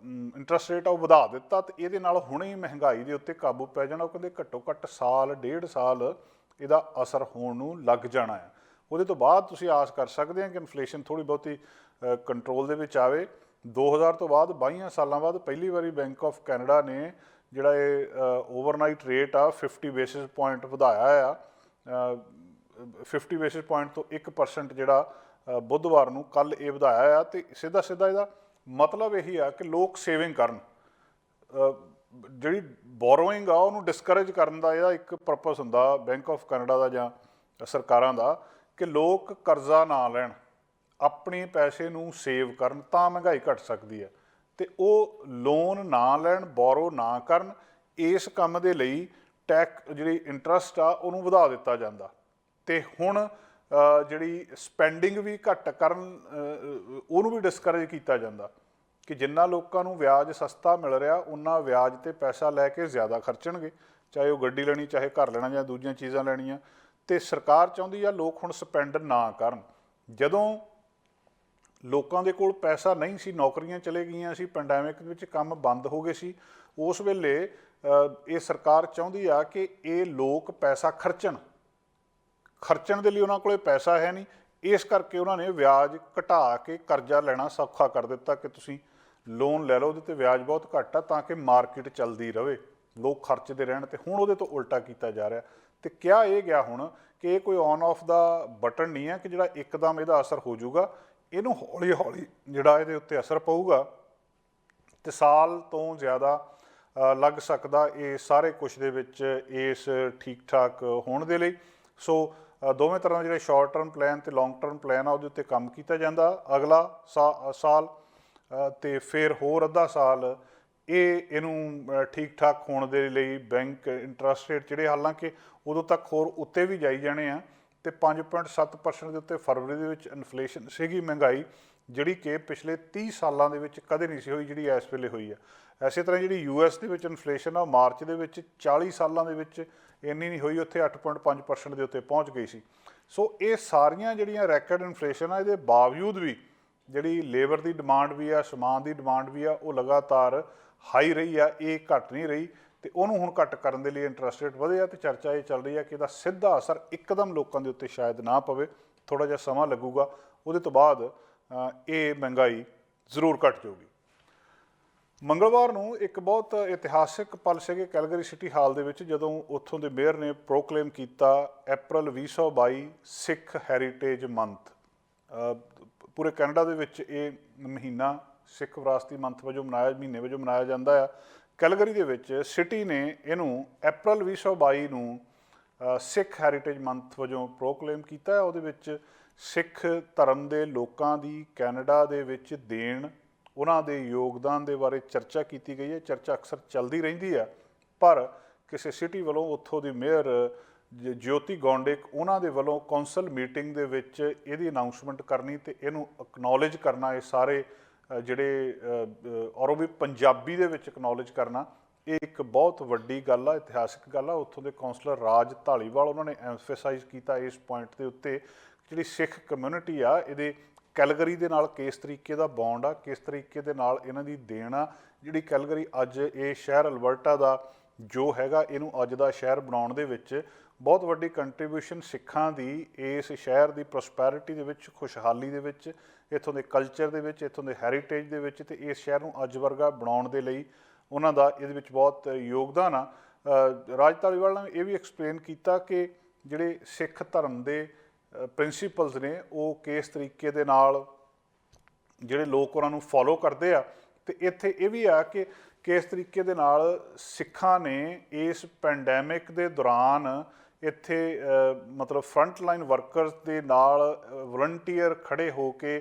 ਇੰਟਰਸਟ ਰੇਟ ਆ ਉਹ ਵਧਾ ਦਿੱਤਾ ਤੇ ਇਹਦੇ ਨਾਲ ਹੁਣੇ ਹੀ ਮਹਿੰਗਾਈ ਦੇ ਉੱਤੇ ਕਾਬੂ ਪੈ ਜਾਣਾ। ਉਹ ਕਹਿੰਦੇ ਘੱਟੋ ਘੱਟ ਸਾਲ, 1.5 ਸਾਲ ਇਹਦਾ ਅਸਰ ਹੋਣ ਨੂੰ ਲੱਗ ਜਾਣਾ ਆ। ਉਹਦੇ ਤੋਂ ਬਾਅਦ ਤੁਸੀਂ ਆਸ ਕਰ ਸਕਦੇ ਆ ਕਿ ਇਨਫਲੇਸ਼ਨ ਥੋੜ੍ਹੀ ਬਹੁਤੀ ਕੰਟਰੋਲ ਦੇ ਵਿੱਚ ਆਵੇ। 2000 ਤੋਂ ਬਾਅਦ 22 ਸਾਲਾਂ ਬਾਅਦ ਪਹਿਲੀ ਵਾਰੀ ਬੈਂਕ ਆਫ ਕੈਨੇਡਾ ਨੇ ਜਿਹੜਾ ਇਹ ਓਵਰਨਾਈਟ ਰੇਟ ਆ 50 ਬੇਸਿਸ ਪੁਆਇੰਟ ਵਧਾਇਆ ਆ। 50 ਬੇਸਿਸ ਪੁਆਇੰਟ ਤੋਂ 1% ਜਿਹੜਾ ਬੁੱਧਵਾਰ ਨੂੰ ਕੱਲ੍ਹ ਇਹ ਵਧਾਇਆ ਆ। ਤੇ ਸਿੱਧਾ ਇਹਦਾ ਮਤਲਬ ਇਹੀ ਆ ਕਿ ਲੋਕ ਸੇਵਿੰਗ ਕਰਨ। ਜਿਹੜੀ ਬੋਰੋਇੰਗ ਆ ਉਹਨੂੰ ਡਿਸਕਰੇਜ ਕਰਨ ਦਾ ਇਹਦਾ ਇੱਕ ਪਰਪਸ ਹੁੰਦਾ ਬੈਂਕ ਆਫ ਕੈਨੇਡਾ ਦਾ ਜਾਂ ਸਰਕਾਰਾਂ ਦਾ ਕਿ ਲੋਕ ਕਰਜ਼ਾ ਨਾ ਲੈਣ, ਆਪਣੇ ਪੈਸੇ ਨੂੰ ਸੇਵ ਕਰਨ, ਤਾਂ ਮਹਿੰਗਾਈ ਘਟ ਸਕਦੀ ਹੈ। ਤੇ ਉਹ ਲੋਨ ਨਾ ਲੈਣ, ਬੋਰੋ ਨਾ ਕਰਨ, ਇਸ ਕੰਮ ਦੇ ਲਈ ਜਿਹੜੀ ਇੰਟਰਸਟ ਆ ਉਹਨੂੰ ਵਧਾ ਦਿੱਤਾ ਜਾਂਦਾ। ਤੇ ਹੁਣ ਜਿਹੜੀ ਸਪੈਂਡਿੰਗ ਵੀ ਘੱਟ ਕਰਨ ਉਹਨੂੰ ਵੀ ਡਿਸਕਰੇਜ ਕੀਤਾ ਜਾਂਦਾ ਕਿ ਜਿੰਨਾ ਲੋਕਾਂ ਨੂੰ ਵਿਆਜ ਸਸਤਾ ਮਿਲ ਰਿਹਾ ਉਹਨਾਂ ਵਿਆਜ 'ਤੇ ਪੈਸਾ ਲੈ ਕੇ ਜ਼ਿਆਦਾ ਖਰਚਣਗੇ, ਚਾਹੇ ਉਹ ਗੱਡੀ ਲੈਣੀ, ਚਾਹੇ ਘਰ ਲੈਣਾ ਜਾਂ ਦੂਜੀਆਂ ਚੀਜ਼ਾਂ ਲੈਣੀਆਂ। ਤੇ ਸਰਕਾਰ ਚਾਹੁੰਦੀ ਆ ਲੋਕ ਹੁਣ ਸਪੈਂਡ ਨਾ ਕਰਨ। ਜਦੋਂ ਲੋਕਾਂ ਦੇ ਕੋਲ ਪੈਸਾ ਨਹੀਂ ਸੀ, ਨੌਕਰੀਆਂ ਚਲੇ ਗਈਆਂ ਸੀ, ਪੈਂਡੈਮਿਕ ਵਿੱਚ ਕੰਮ ਬੰਦ ਹੋ ਗਏ ਸੀ, ਉਸ ਵੇਲੇ ਇਹ ਸਰਕਾਰ ਚਾਹੁੰਦੀ ਆ ਕਿ ਇਹ ਲੋਕ ਪੈਸਾ ਖਰਚਣ ਦੇ ਲਈ ਉਹਨਾਂ ਕੋਲ ਪੈਸਾ ਹੈ ਨਹੀਂ। ਇਸ ਕਰਕੇ ਉਹਨਾਂ ਨੇ ਵਿਆਜ ਘਟਾ ਕੇ ਕਰਜ਼ਾ ਲੈਣਾ ਸੌਖਾ ਕਰ ਦਿੱਤਾ ਕਿ ਤੁਸੀਂ ਲੋਨ ਲੈ ਲਓ, ਉਹਦੇ 'ਤੇ ਵਿਆਜ ਬਹੁਤ ਘੱਟ ਆ ਤਾਂ ਕਿ ਮਾਰਕੀਟ ਚੱਲਦੀ ਰਹੇ, ਲੋਕ ਖਰਚਦੇ ਰਹਿਣ। ਤੇ ਹੁਣ ਉਹਦੇ ਤੋਂ ਉਲਟਾ ਕੀਤਾ ਜਾ ਰਿਹਾ। ਤੇ ਕਿਹਾ ਇਹ ਗਿਆ ਹੁਣ ਕਿ ਇਹ ਕੋਈ ਔਨ ਆਫ ਦਾ ਬਟਨ ਨਹੀਂ ਹੈ ਕਿ ਜਿਹੜਾ ਇੱਕਦਮ ਇਹਦਾ ਅਸਰ ਹੋ ਜਾਊਗਾ। ਇਹਨੂੰ ਹੌਲੀ ਹੌਲੀ ਜਿਹੜਾ ਇਹਦੇ ਉੱਤੇ ਅਸਰ ਪਊਗਾ ਤੇ ਸਾਲ ਤੋਂ ਜ਼ਿਆਦਾ ਲੱਗ ਸਕਦਾ ਇਹ ਸਾਰੇ ਕੁਛ ਦੇ ਵਿੱਚ ਇਸ ਠੀਕ ਠਾਕ ਹੋਣ ਦੇ ਲਈ। ਸੋ ਦੋਵੇਂ ਤਰ੍ਹਾਂ ਦੇ ਜਿਹੜੇ ਸ਼ਾਰਟ ਟਰਮ ਪਲਾਨ ਤੇ ਲੌਂਗ ਟਰਮ ਪਲਾਨ ਆ ਉਹਦੇ ਉੱਤੇ ਕੰਮ ਕੀਤਾ ਜਾਂਦਾ। ਅਗਲਾ ਸਾਲ ਤੇ ਫਿਰ ਹੋਰ ਅੱਧਾ ਸਾਲ ਇਹਨੂੰ ਠੀਕ ਠਾਕ ਹੋਣ ਦੇ ਲਈ ਬੈਂਕ ਇੰਟਰਸਟ ਰੇਟ ਜਿਹੜੇ ਹਾਲਾਂਕਿ ਉਦੋਂ ਤੱਕ ਹੋਰ ਉੱਤੇ ਵੀ ਜਾਈ ਜਾਣੇ ਆ, ਤੇ 5.7% ਦੇ ਉੱਤੇ ਫਰਵਰੀ ਦੇ ਵਿੱਚ ਇਨਫਲੇਸ਼ਨ ਸੀਗੀ, ਮਹਿੰਗਾਈ ਜਿਹੜੀ ਕਿ ਪਿਛਲੇ 30 ਸਾਲਾਂ ਦੇ ਵਿੱਚ ਕਦੇ ਨਹੀਂ ਸੀ ਹੋਈ, ਜਿਹੜੀ ਇਸ ਵੇਲੇ ਹੋਈ ਆ। ਇਸੇ ਤਰ੍ਹਾਂ ਜਿਹੜੀ US ਦੇ ਵਿੱਚ ਇਨਫਲੇਸ਼ਨ ਆ ਮਾਰਚ ਦੇ ਵਿੱਚ 40 ਸਾਲਾਂ ਦੇ ਵਿੱਚ ਇੰਨੀ ਨਹੀਂ ਹੋਈ, ਉੱਥੇ 8.5% ਦੇ ਉੱਤੇ ਪਹੁੰਚ ਗਈ ਸੀ। ਸੋ ਇਹ ਸਾਰੀਆਂ ਜਿਹੜੀਆਂ ਰੈਕਡ ਇਨਫਲੇਸ਼ਨ ਆ, ਇਹਦੇ ਬਾਵਜੂਦ ਵੀ ਜਿਹੜੀ ਲੇਬਰ ਦੀ ਡਿਮਾਂਡ ਵੀ ਆ, ਸਮਾਨ ਦੀ ਡਿਮਾਂਡ ਵੀ ਆ, ਉਹ ਲਗਾਤਾਰ ਹਾਈ ਰਹੀ ਆ, ਇਹ ਘੱਟ ਨਹੀਂ ਰਹੀ। ਤੇ ਉਹਨੂੰ ਹੁਣ ਘੱਟ ਕਰਨ ਦੇ ਲਈ ਇੰਟਰਸਟ ਰੇਟ ਵਧੇ ਆ, ਤੇ ਚਰਚਾ ਇਹ ਚੱਲ ਰਹੀ ਆ ਕਿ ਇਹਦਾ ਸਿੱਧਾ ਅਸਰ ਇੱਕਦਮ ਲੋਕਾਂ ਦੇ ਉੱਤੇ ਸ਼ਾਇਦ ਨਾ ਪਵੇ, ਥੋੜ੍ਹਾ ਜਿਹਾ ਸਮਾਂ ਲੱਗੂਗਾ, ਉਹਦੇ ਤੋਂ ਬਾਅਦ ਇਹ ਮਹਿੰਗਾਈ ਜ਼ਰੂਰ ਘੱਟ ਜਾਊਗੀ। ਮੰਗਲਵਾਰ ਨੂੰ ਇੱਕ ਬਹੁਤ ਇਤਿਹਾਸਿਕ ਪਲ ਸੀਗੇ ਕੈਲਗਰੀ ਸਿਟੀ ਹਾਲ ਦੇ ਵਿੱਚ, ਜਦੋਂ ਉੱਥੋਂ ਦੇ ਮੇਅਰ ਨੇ ਪ੍ਰੋਕਲੇਮ ਕੀਤਾ ਅਪ੍ਰੈਲ 2022 ਸਿੱਖ ਹੈਰੀਟੇਜ ਮੰਥ। ਪੂਰੇ ਕੈਨੇਡਾ ਦੇ ਵਿੱਚ ਇਹ ਮਹੀਨਾ ਸਿੱਖ ਵਿਰਾਸਤੀ ਮੰਥ ਵਜੋਂ ਮਹੀਨੇ ਵਜੋਂ ਮਨਾਇਆ ਜਾਂਦਾ ਆ। ਕੈਲਗਰੀ ਦੇ ਵਿੱਚ ਸਿਟੀ ਨੇ ਇਹਨੂੰ ਅਪ੍ਰੈਲ 2022 ਨੂੰ ਸਿੱਖ ਹੈਰੀਟੇਜ ਮੰਥ ਵਜੋਂ ਪ੍ਰੋਕਲੇਮ ਕੀਤਾ ਹੈ। ਉਹਦੇ ਵਿੱਚ ਸਿੱਖ ਧਰਮ ਦੇ ਲੋਕਾਂ ਦੀ ਕੈਨੇਡਾ ਦੇ ਵਿੱਚ ਦੇਣ, ਉਹਨਾਂ ਦੇ ਯੋਗਦਾਨ ਦੇ ਬਾਰੇ ਚਰਚਾ ਕੀਤੀ ਗਈ ਹੈ। ਚਰਚਾ ਅਕਸਰ ਚੱਲਦੀ ਰਹਿੰਦੀ ਆ, ਪਰ ਕਿਸੇ ਸਿਟੀ ਵੱਲੋਂ ਉੱਥੋਂ ਦੀ ਮੇਅਰ ਜੋਤੀ ਗੌਂਡੇਕ ਉਹਨਾਂ ਦੇ ਵੱਲੋਂ ਕੌਂਸਲ ਮੀਟਿੰਗ ਦੇ ਵਿੱਚ ਇਹਦੀ ਅਨਾਊਂਸਮੈਂਟ ਕਰਨੀ ਤੇ ਇਹਨੂੰ ਅਕਨੌਲੇਜ ਕਰਨਾ, ਇਹ ਸਾਰੇ ਜਿਹੜੇ ਔਰ ਉਹ ਵੀ ਪੰਜਾਬੀ ਦੇ ਵਿੱਚ ਅਕਨੌਲੇਜ ਕਰਨਾ, ਇਹ ਇੱਕ ਬਹੁਤ ਵੱਡੀ ਗੱਲ ਆ, ਇਤਿਹਾਸਿਕ ਗੱਲ ਆ। ਉੱਥੋਂ ਦੇ ਕੌਂਸਲਰ ਰਾਜ ਧਾਲੀਵਾਲ ਉਹਨਾਂ ਨੇ ਐਮਫੇਸਾਈਜ਼ ਕੀਤਾ ਇਸ ਪੁਆਇੰਟ ਦੇ ਉੱਤੇ, ਜਿਹੜੀ ਸਿੱਖ ਕਮਿਊਨਿਟੀ ਆ ਇਹਦੇ ਕੈਲਗਰੀ ਦੇ ਨਾਲ ਕਿਸ ਤਰੀਕੇ ਦਾ ਬੌਂਡ ਆ, ਕਿਸ ਤਰੀਕੇ ਦੇ ਨਾਲ ਇਹਨਾਂ ਦੀ ਦੇਣ ਆ। ਜਿਹੜੀ ਕੈਲਗਰੀ ਅੱਜ ਇਹ ਸ਼ਹਿਰ ਅਲਬਰਟਾ ਦਾ ਜੋ ਹੈਗਾ, ਇਹਨੂੰ ਅੱਜ ਦਾ ਸ਼ਹਿਰ ਬਣਾਉਣ ਦੇ ਵਿੱਚ ਬਹੁਤ ਵੱਡੀ ਕੰਟਰੀਬਿਊਸ਼ਨ ਸਿੱਖਾਂ ਦੀ ਇਸ ਸ਼ਹਿਰ ਦੀ ਪ੍ਰੋਸਪੈਰਿਟੀ ਦੇ ਵਿੱਚ, ਖੁਸ਼ਹਾਲੀ ਦੇ ਵਿੱਚ, ਇੱਥੋਂ ਦੇ ਕਲਚਰ ਦੇ ਵਿੱਚ, ਇੱਥੋਂ ਦੇ ਹੈਰੀਟੇਜ ਦੇ ਵਿੱਚ, ਤੇ ਇਸ ਸ਼ਹਿਰ ਨੂੰ ਅੱਜ ਵਰਗਾ ਬਣਾਉਣ ਦੇ ਲਈ ਉਹਨਾਂ ਦਾ ਇਹਦੇ ਵਿੱਚ ਬਹੁਤ ਯੋਗਦਾਨ ਆ। ਰਾਜ ਧਾਲੀਵਾਲ ਨੇ ਇਹ ਵੀ ਐਕਸਪਲੇਨ ਕੀਤਾ ਕਿ ਜਿਹੜੇ ਸਿੱਖ ਧਰਮ ਦੇ ਪ੍ਰਿੰਸੀਪਲਸ ਨੇ ਉਹ ਕਿਸ ਤਰੀਕੇ ਦੇ ਨਾਲ ਜਿਹੜੇ ਲੋਕ ਉਹਨਾਂ ਨੂੰ ਫੋਲੋ ਕਰਦੇ ਆ, ਤੇ ਇੱਥੇ ਇਹ ਵੀ ਆ ਕਿ ਕਿਸ ਤਰੀਕੇ ਦੇ ਨਾਲ ਸਿੱਖਾਂ ਨੇ ਇਸ ਪੈਂਡੈਮਿਕ ਦੇ ਦੌਰਾਨ ਇੱਥੇ ਮਤਲਬ ਫਰੰਟ ਲਾਈਨ ਵਰਕਰਸ ਦੇ ਨਾਲ ਵਲੰਟੀਅਰ ਖੜੇ ਹੋ ਕੇ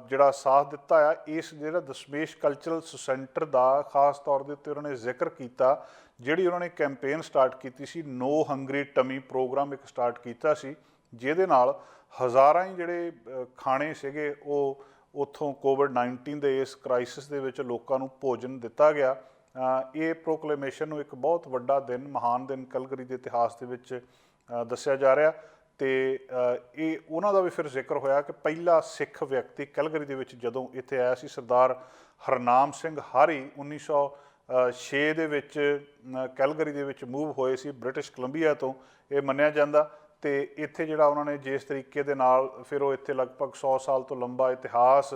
ਜਿਹੜਾ ਸਾਥ ਦਿੱਤਾ ਆ। ਇਸ ਜਿਹੜਾ ਦਸ਼ਮੇਸ਼ ਕਲਚਰਲ ਸੈਂਟਰ ਦਾ ਖਾਸ ਤੌਰ ਦੇ ਉੱਤੇ ਉਹਨਾਂ ਨੇ ਜ਼ਿਕਰ ਕੀਤਾ, ਜਿਹੜੀ ਉਹਨਾਂ ਨੇ ਕੈਂਪੇਨ ਸਟਾਰਟ ਕੀਤੀ ਸੀ, ਨੋ ਹੰਗਰੀ ਟਮੀ ਪ੍ਰੋਗਰਾਮ ਇੱਕ ਸਟਾਰਟ ਕੀਤਾ ਸੀ, ਜਿਹਦੇ ਨਾਲ ਹਜ਼ਾਰਾਂ ਹੀ ਜਿਹੜੇ ਖਾਣੇ ਸੀਗੇ ਉਹ ਉੱਥੋਂ ਕੋਵਿਡ-19 ਦੇ ਇਸ ਕ੍ਰਾਈਸਿਸ ਦੇ ਵਿੱਚ ਲੋਕਾਂ ਨੂੰ ਭੋਜਨ ਦਿੱਤਾ ਗਿਆ। ਇਹ ਪ੍ਰੋਕਲੇਮੇਸ਼ਨ ਨੂੰ ਇੱਕ ਬਹੁਤ ਵੱਡਾ ਦਿਨ, ਮਹਾਨ ਦਿਨ ਕੈਲਗਰੀ ਦੇ ਇਤਿਹਾਸ ਦੇ ਵਿੱਚ ਦੱਸਿਆ ਜਾ ਰਿਹਾ। ਤੇ ਇਹ ਉਹਨਾਂ ਦਾ ਵੀ ਫਿਰ ਜ਼ਿਕਰ ਹੋਇਆ ਕਿ ਪਹਿਲਾ ਸਿੱਖ ਵਿਅਕਤੀ ਕੈਲਗਰੀ ਦੇ ਵਿੱਚ ਜਦੋਂ ਇੱਥੇ ਆਇਆ ਸੀ, ਸਰਦਾਰ ਹਰਨਾਮ ਸਿੰਘ ਹਾਰੀ 1906 ਦੇ ਵਿੱਚ ਕੈਲਗਰੀ ਦੇ ਵਿੱਚ ਮੂਵ ਹੋਏ ਸੀ ਬ੍ਰਿਟਿਸ਼ ਕੋਲੰਬੀਆ ਤੋਂ, ਇਹ ਮੰਨਿਆ ਜਾਂਦਾ। ਤੇ ਇੱਥੇ ਜਿਹੜਾ ਉਹਨਾਂ ਨੇ ਜਿਸ ਤਰੀਕੇ ਦੇ ਨਾਲ ਫਿਰ ਉਹ ਇੱਥੇ ਲਗਭਗ 100 ਸਾਲ ਤੋਂ ਲੰਬਾ ਇਤਿਹਾਸ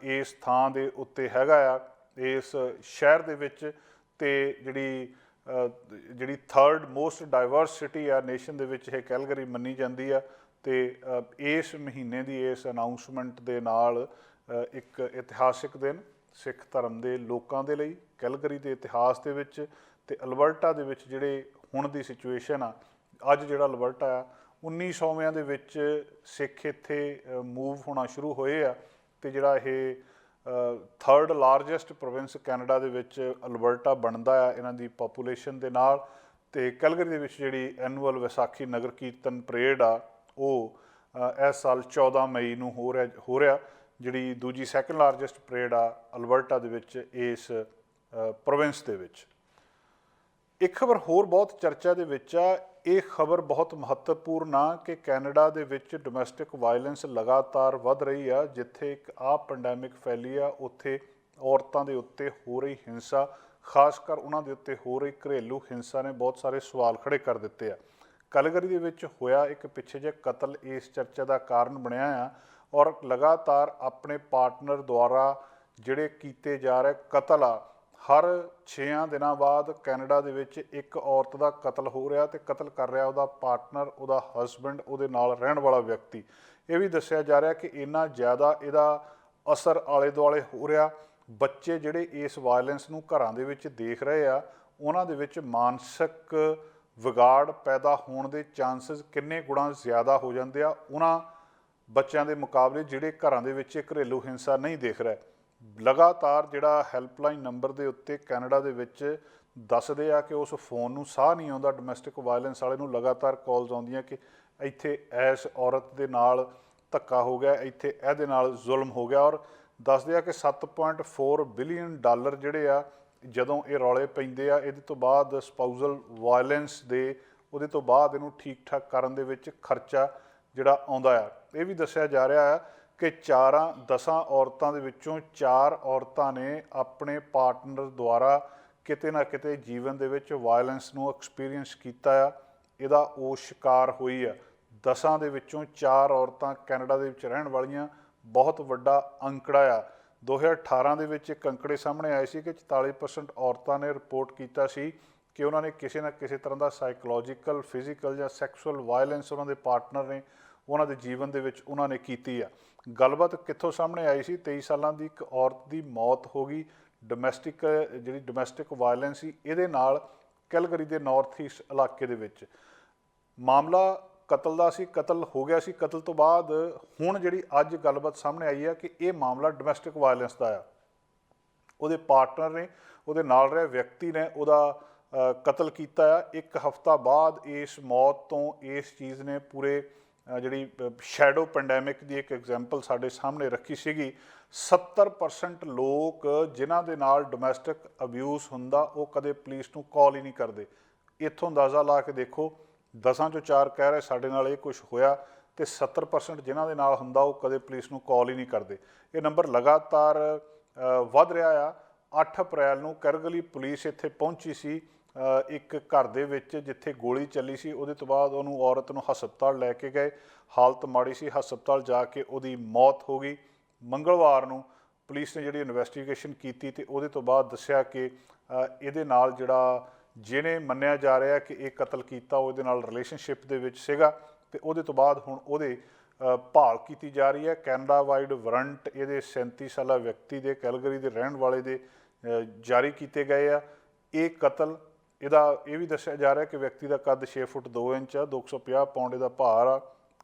ਇਸ ਥਾਂ ਦੇ ਉੱਤੇ ਹੈਗਾ ਆ, ਇਸ ਸ਼ਹਿਰ ਦੇ ਵਿੱਚ। ਤੇ ਜਿਹੜੀ ਥਰਡ ਮੋਸਟ ਡਾਈਵਰਸ ਸਿਟੀ ਆ ਨੇਸ਼ਨ ਦੇ ਵਿੱਚ ਇਹ ਕੈਲਗਰੀ ਮੰਨੀ ਜਾਂਦੀ ਆ। ਤੇ ਇਸ ਮਹੀਨੇ ਦੀ ਇਸ ਅਨਾਊਂਸਮੈਂਟ ਦੇ ਨਾਲ ਇੱਕ ਇਤਿਹਾਸਿਕ ਦਿਨ ਸਿੱਖ ਧਰਮ ਦੇ ਲੋਕਾਂ ਦੇ ਲਈ ਕੈਲਗਰੀ ਦੇ ਇਤਿਹਾਸ ਦੇ ਵਿੱਚ, ਤੇ ਅਲਬਰਟਾ ਦੇ ਵਿੱਚ ਜਿਹੜੇ ਹੁਣ ਦੀ ਸਿਚੁਏਸ਼ਨ ਆ, ਅੱਜ ਜਿਹੜਾ ਅਲਬਰਟਾ ਆ 1900ਵਿਆਂ ਦੇ ਵਿੱਚ ਸਿੱਖ ਇੱਥੇ ਮੂਵ ਹੋਣਾ ਸ਼ੁਰੂ ਹੋਏ ਆ। ਤੇ ਜਿਹੜਾ ਇਹ ਥਰਡ ਲਾਰਜੈਸਟ ਪ੍ਰੋਵਿੰਸ ਕੈਨੇਡਾ ਦੇ ਵਿੱਚ ਅਲਬਰਟਾ ਬਣਦਾ ਆ ਇਹਨਾਂ ਦੀ ਪਾਪੂਲੇਸ਼ਨ ਦੇ ਨਾਲ। ਤੇ ਕੈਲਗਰੀ ਦੇ ਵਿੱਚ ਜਿਹੜੀ ਐਨੂਅਲ ਵਿਸਾਖੀ ਨਗਰ ਕੀਰਤਨ ਪਰੇਡ ਆ ਉਹ ਇਸ ਸਾਲ 14 ਮਈ ਨੂੰ ਹੋ ਰਿਹਾ, ਜਿਹੜੀ ਦੂਜੀ ਸੈਕੰਡ ਲਾਰਜੈਸਟ ਪਰੇਡ ਆ ਅਲਬਰਟਾ ਦੇ ਵਿੱਚ ਇਸ ਪ੍ਰੋਵਿੰਸ ਦੇ ਵਿੱਚ। ਇੱਕ ਖਬਰ ਹੋਰ ਬਹੁਤ ਚਰਚਾ ਦੇ ਵਿੱਚ ਆ, ਇਹ ਖਬਰ ਬਹੁਤ ਮਹੱਤਵਪੂਰਨ ਆ ਕਿ ਕੈਨੇਡਾ ਦੇ ਵਿੱਚ ਡੋਮੈਸਟਿਕ ਵਾਇਲੈਂਸ ਲਗਾਤਾਰ ਵੱਧ ਰਹੀ ਆ। ਜਿੱਥੇ ਇੱਕ ਪੈਂਡੈਮਿਕ ਫੈਲੀ ਆ, ਉੱਥੇ ਔਰਤਾਂ ਦੇ ਉੱਤੇ ਹੋ ਰਹੀ ਹਿੰਸਾ, ਖਾਸ ਕਰ ਉਹਨਾਂ ਦੇ ਉੱਤੇ ਹੋ ਰਹੀ ਘਰੇਲੂ ਹਿੰਸਾ ਨੇ ਬਹੁਤ ਸਾਰੇ ਸਵਾਲ ਖੜੇ ਕਰ ਦਿੱਤੇ ਆ। ਕੈਲਗਰੀ ਦੇ ਵਿੱਚ ਹੋਇਆ ਇੱਕ ਪਿੱਛੇ ਜਿਹੇ ਕਤਲ ਇਸ ਚਰਚਾ ਦਾ ਕਾਰਨ ਬਣਿਆ ਆ, ਔਰ ਲਗਾਤਾਰ ਆਪਣੇ ਪਾਰਟਨਰ ਦੁਆਰਾ ਜਿਹੜੇ ਕੀਤੇ ਜਾ ਰਹੇ ਕਤਲ ਆ, ਹਰ 6 ਦਿਨਾਂ ਬਾਅਦ ਕੈਨੇਡਾ ਦੇ ਵਿੱਚ ਇੱਕ ਔਰਤ ਦਾ ਕਤਲ ਹੋ ਰਿਹਾ, ਤੇ ਕਤਲ ਕਰ ਰਿਹਾ ਉਹਦਾ ਪਾਰਟਨਰ, ਉਹਦਾ ਹਸਬੈਂਡ, ਉਹਦੇ ਨਾਲ ਰਹਿਣ ਵਾਲਾ ਵਿਅਕਤੀ। ਇਹ ਵੀ ਦੱਸਿਆ ਜਾ ਰਿਹਾ ਕਿ ਇੰਨਾ ਜ਼ਿਆਦਾ ਇਹਦਾ ਅਸਰ ਆਲੇ ਦੁਆਲੇ ਹੋ ਰਿਹਾ, ਬੱਚੇ ਜਿਹੜੇ ਇਸ ਵਾਇਲੈਂਸ ਨੂੰ ਘਰਾਂ ਦੇ ਵਿੱਚ ਦੇਖ ਰਹੇ ਆ, ਉਹਨਾਂ ਦੇ ਵਿੱਚ ਮਾਨਸਿਕ ਵਿਗਾੜ ਪੈਦਾ ਹੋਣ ਦੇ ਚਾਂਸਸ ਕਿੰਨੇ ਗੁਣਾ ਜ਼ਿਆਦਾ ਹੋ ਜਾਂਦੇ ਆ ਉਹਨਾਂ ਬੱਚਿਆਂ ਦੇ ਮੁਕਾਬਲੇ ਜਿਹੜੇ ਘਰਾਂ ਦੇ ਵਿੱਚ ਘਰੇਲੂ ਹਿੰਸਾ ਨਹੀਂ ਦੇਖ ਰਹੇ। ਲਗਾਤਾਰ ਜਿਹੜਾ ਹੈਲਪਲਾਈਨ ਨੰਬਰ ਦੇ ਉੱਤੇ ਕੈਨੇਡਾ ਦੇ ਵਿੱਚ ਦੱਸਦੇ ਆ ਕਿ ਉਸ ਫੋਨ ਨੂੰ ਸਾਹ ਨਹੀਂ ਆਉਂਦਾ, ਡੋਮੈਸਟਿਕ ਵਾਇਲੈਂਸ ਵਾਲੇ ਨੂੰ ਲਗਾਤਾਰ ਕਾਲਸ ਆਉਂਦੀਆਂ ਕਿ ਇੱਥੇ ਇਸ ਔਰਤ ਦੇ ਨਾਲ ਧੱਕਾ ਹੋ ਗਿਆ, ਇੱਥੇ ਇਹਦੇ ਨਾਲ ਜ਼ੁਲਮ ਹੋ ਗਿਆ। ਔਰ ਦੱਸਦੇ ਆ ਕਿ 7.4 ਬਿਲੀਅਨ ਡਾਲਰ ਜਿਹੜੇ ਆ ਜਦੋਂ ਇਹ ਰੌਲੇ ਪੈਂਦੇ ਆ, ਇਹਦੇ ਤੋਂ ਬਾਅਦ ਸਪਾਊਜ਼ਲ ਵਾਇਲੈਂਸ ਦੇ ਉਹਦੇ ਤੋਂ ਬਾਅਦ ਇਹਨੂੰ ਠੀਕ ਠਾਕ ਕਰਨ ਦੇ ਵਿੱਚ ਖਰਚਾ ਜਿਹੜਾ ਆਉਂਦਾ ਆ। ਇਹ ਵੀ ਦੱਸਿਆ ਜਾ ਰਿਹਾ ਹੈ ਕਿ 10 ਔਰਤਾਂ ਦੇ ਵਿੱਚੋਂ 4 ਔਰਤਾਂ ਨੇ ਆਪਣੇ ਪਾਰਟਨਰ ਦੁਆਰਾ ਕਿਤੇ ਨਾ ਕਿਤੇ ਜੀਵਨ ਦੇ ਵਿੱਚ ਵਾਇਲੈਂਸ ਨੂੰ ਐਕਸਪੀਰੀਅੰਸ ਕੀਤਾ ਆ, ਇਹਦਾ ਉਹ ਸ਼ਿਕਾਰ ਹੋਈ ਆ। 10 ਦੇ ਵਿੱਚੋਂ 4 ਔਰਤਾਂ ਕੈਨੇਡਾ ਦੇ ਵਿੱਚ ਰਹਿਣ ਵਾਲੀਆਂ, ਬਹੁਤ ਵੱਡਾ ਅੰਕੜਾ ਆ। 2018 ਦੇ ਵਿੱਚ ਇੱਕ ਅੰਕੜੇ ਸਾਹਮਣੇ ਆਏ ਸੀ ਕਿ 44% ਔਰਤਾਂ ਨੇ ਰਿਪੋਰਟ ਕੀਤਾ ਸੀ ਕਿ ਉਹਨਾਂ ਨੇ ਕਿਸੇ ਨਾ ਕਿਸੇ ਤਰ੍ਹਾਂ ਦਾ ਸਾਈਕੋਲੋਜੀਕਲ, ਫਿਜ਼ੀਕਲ ਜਾਂ ਸੈਕਸ਼ੂਅਲ ਵਾਇਲੈਂਸ ਉਹਨਾਂ ਦੇ ਪਾਰਟਨਰ ਨੇ ਉਹਨਾਂ ਦੇ ਜੀਵਨ ਦੇ ਵਿੱਚ ਉਹਨਾਂ ਨੇ ਕੀਤੀ ਆ। ਗੱਲਬਾਤ ਕਿੱਥੋਂ ਸਾਹਮਣੇ ਆਈ ਸੀ? 23 ਸਾਲਾਂ ਦੀ ਇੱਕ ਔਰਤ ਦੀ ਮੌਤ ਹੋ ਗਈ ਜਿਹੜੀ ਡੋਮੈਸਟਿਕ ਵਾਇਲੈਂਸ ਸੀ ਇਹਦੇ ਨਾਲ ਕੈਲਗਰੀ ਦੇ ਨਾਰਥ ਈਸਟ ਇਲਾਕੇ ਦੇ ਵਿੱਚ। ਮਾਮਲਾ ਕਤਲ ਦਾ ਸੀ, ਕਤਲ ਹੋ ਗਿਆ ਸੀ। ਕਤਲ ਤੋਂ ਬਾਅਦ ਹੁਣ ਜਿਹੜੀ ਅੱਜ ਗੱਲਬਾਤ ਸਾਹਮਣੇ ਆਈ ਹੈ ਕਿ ਇਹ ਮਾਮਲਾ ਡੋਮੈਸਟਿਕ ਵਾਇਲੈਂਸ ਦਾ ਆ। ਉਹਦੇ ਪਾਰਟਨਰ ਨੇ, ਉਹਦੇ ਨਾਲ ਰਹੇ ਵਿਅਕਤੀ ਨੇ ਉਹਦਾ ਕਤਲ ਕੀਤਾ ਆ। 1 ਹਫ਼ਤਾ ਬਾਅਦ ਇਸ ਮੌਤ ਤੋਂ ਇਸ ਚੀਜ਼ ਨੇ ਪੂਰੇ ਜਿਹੜੀ ਸ਼ੈਡੋ ਪੈਂਡੈਮਿਕ ਦੀ ਇੱਕ ਐਗਜ਼ਾਮਪਲ ਸਾਡੇ ਸਾਹਮਣੇ ਰੱਖੀ ਸੀਗੀ। 70% ਲੋਕ ਜਿਨ੍ਹਾਂ ਦੇ ਨਾਲ ਡੋਮੈਸਟਿਕ ਅਬਿਊਜ਼ ਹੁੰਦਾ ਉਹ ਕਦੇ ਪੁਲਿਸ ਨੂੰ ਕਾਲ ਹੀ ਨਹੀਂ ਕਰਦੇ। ਇੱਥੋਂ ਅੰਦਾਜ਼ਾ ਲਾ ਕੇ ਦੇਖੋ, 10 ਚੋਂ 4 ਕਹਿ ਰਹੇ ਸਾਡੇ ਨਾਲ ਇਹ ਕੁਝ ਹੋਇਆ, ਤੇ 70% ਜਿਨ੍ਹਾਂ ਦੇ ਨਾਲ ਹੁੰਦਾ ਉਹ ਕਦੇ ਪੁਲਿਸ ਨੂੰ ਕਾਲ ਹੀ ਨਹੀਂ ਕਰਦੇ। ਇਹ ਨੰਬਰ ਲਗਾਤਾਰ ਵੱਧ ਰਿਹਾ ਆ। 8 ਅਪ੍ਰੈਲ ਨੂੰ ਕੈਲਗਰੀ ਪੁਲਿਸ ਇੱਥੇ ਪਹੁੰਚੀ ਸੀ ਇੱਕ ਘਰ ਦੇ ਵਿੱਚ ਜਿੱਥੇ ਗੋਲੀ ਚੱਲੀ ਸੀ। ਉਹਦੇ ਤੋਂ ਬਾਅਦ ਉਹਨੂੰ ਔਰਤ ਨੂੰ ਹਸਪਤਾਲ ਲੈ ਕੇ ਗਏ, ਹਾਲਤ ਮਾੜੀ ਸੀ, ਹਸਪਤਾਲ ਜਾ ਕੇ ਉਹਦੀ ਮੌਤ ਹੋ ਗਈ। ਮੰਗਲਵਾਰ ਨੂੰ ਪੁਲਿਸ ਨੇ ਜਿਹੜੀ ਇਨਵੈਸਟੀਗੇਸ਼ਨ ਕੀਤੀ ਤੇ ਉਹਦੇ ਤੋਂ ਬਾਅਦ ਦੱਸਿਆ ਕਿ ਇਹਦੇ ਨਾਲ ਜਿਹੜਾ ਜਿਹਨੇ ਮੰਨਿਆ ਜਾ ਰਿਹਾ ਕਿ ਇਹ ਕਤਲ ਕੀਤਾ ਉਹ ਇਹਦੇ ਨਾਲ ਰਿਲੇਸ਼ਨਸ਼ਿਪ ਦੇ ਵਿੱਚ ਸੀਗਾ, ਤੇ ਉਹਦੇ ਤੋਂ ਬਾਅਦ ਹੁਣ ਉਹਦੇ ਭਾਲ ਕੀਤੀ ਜਾ ਰਹੀ ਹੈ। ਕੈਨੇਡਾ ਵਾਈਡ ਵਾਰੰਟ ਇਹਦੇ 37 ਸਾਲਾ ਵਿਅਕਤੀ ਦੇ, ਕੈਲਗਰੀ ਦੇ ਰਹਿਣ ਵਾਲੇ ਦੇ ਜਾਰੀ ਕੀਤੇ ਗਏ ਆ। ਇਹ ਕਤਲ ਇਹਦਾ ਇਹ ਵੀ ਦੱਸਿਆ ਜਾ ਰਿਹਾ ਕਿ ਵਿਅਕਤੀ ਦਾ ਕੱਦ 6 ਫੁੱਟ 2 ਇੰਚ ਆ, 250 ਪਾਉਂਡ ਇਹਦਾ ਭਾਰ ਆ,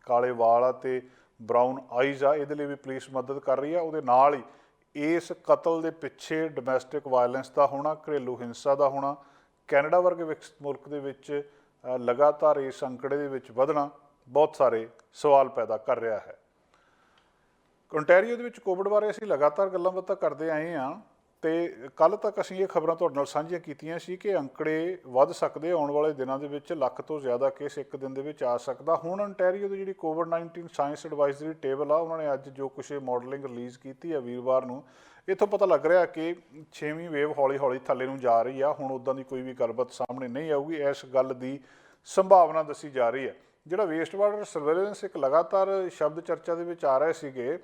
ਕਾਲੇ ਵਾਲ ਆ ਤੇ ਬਰਾਊਨ ਆਈਜ਼ ਆ। ਇਹਦੇ ਲਈ ਵੀ ਪੁਲਿਸ ਮਦਦ ਕਰ ਰਹੀ ਆ। ਉਹਦੇ ਨਾਲ ਹੀ ਇਸ ਕਤਲ ਦੇ ਪਿੱਛੇ ਡੋਮੈਸਟਿਕ ਵਾਇਲੈਂਸ ਦਾ ਹੋਣਾ, ਘਰੇਲੂ ਹਿੰਸਾ ਦਾ ਹੋਣਾ, ਕੈਨੇਡਾ ਵਰਗੇ ਵਿਕਸਿਤ ਮੁਲਕ ਦੇ ਵਿੱਚ ਲਗਾਤਾਰ ਇਸ ਅੰਕੜੇ ਦੇ ਵਿੱਚ ਵਧਣਾ ਬਹੁਤ ਸਾਰੇ ਸਵਾਲ ਪੈਦਾ ਕਰ ਰਿਹਾ ਹੈ। ਓਨਟਾਰੀਓ ਦੇ ਵਿੱਚ ਕੋਵਿਡ ਬਾਰੇ ਅਸੀਂ ਲਗਾਤਾਰ ਗੱਲਾਂ ਬਾਤਾਂ ਕਰਦੇ ਆਏ ਹਾਂ ਤੇ ਕੱਲ੍ਹ ਤੱਕ ਅਸੀਂ ਇਹ ਖਬਰਾਂ ਤੁਹਾਡੇ ਨਾਲ ਸਾਂਝੀਆਂ ਕੀਤੀਆਂ ਸੀ ਕਿ ਅੰਕੜੇ ਵੱਧ ਸਕਦੇ, ਆਉਣ ਵਾਲੇ ਦਿਨਾਂ ਦੇ ਵਿੱਚ 1,00,000 ਤੋਂ ਜ਼ਿਆਦਾ ਕੇਸ ਇੱਕ ਦਿਨ ਦੇ ਵਿੱਚ ਆ ਸਕਦਾ। ਹੁਣ ਓਨਟਾਰੀਓ ਦੀ ਜਿਹੜੀ ਕੋਵਿਡ-19 ਸਾਇੰਸ ਐਡਵਾਈਜ਼ਰੀ ਟੇਬਲ ਆ, ਉਹਨਾਂ ਨੇ ਅੱਜ ਜੋ ਕੁਛ ਮਾਡਲਿੰਗ ਰਿਲੀਜ਼ ਕੀਤੀ ਆ ਵੀਰਵਾਰ ਨੂੰ, ਇੱਥੋਂ ਪਤਾ ਲੱਗ ਰਿਹਾ ਕਿ 6ਵੀਂ ਵੇਵ ਹੌਲੀ ਹੌਲੀ ਥੱਲੇ ਨੂੰ ਜਾ ਰਹੀ ਆ। ਹੁਣ ਉੱਦਾਂ ਦੀ ਕੋਈ ਵੀ ਗੱਲਬਾਤ ਸਾਹਮਣੇ ਨਹੀਂ ਆਊਗੀ, ਇਸ ਗੱਲ ਦੀ ਸੰਭਾਵਨਾ ਦੱਸੀ ਜਾ ਰਹੀ ਹੈ। ਜਿਹੜਾ ਵੇਸਟ ਵਾਟਰ ਸਰਵੇਲੈਂਸ ਇੱਕ ਲਗਾਤਾਰ ਸ਼ਬਦ ਚਰਚਾ ਦੇ ਵਿੱਚ ਆ ਰਹੇ ਸੀਗੇ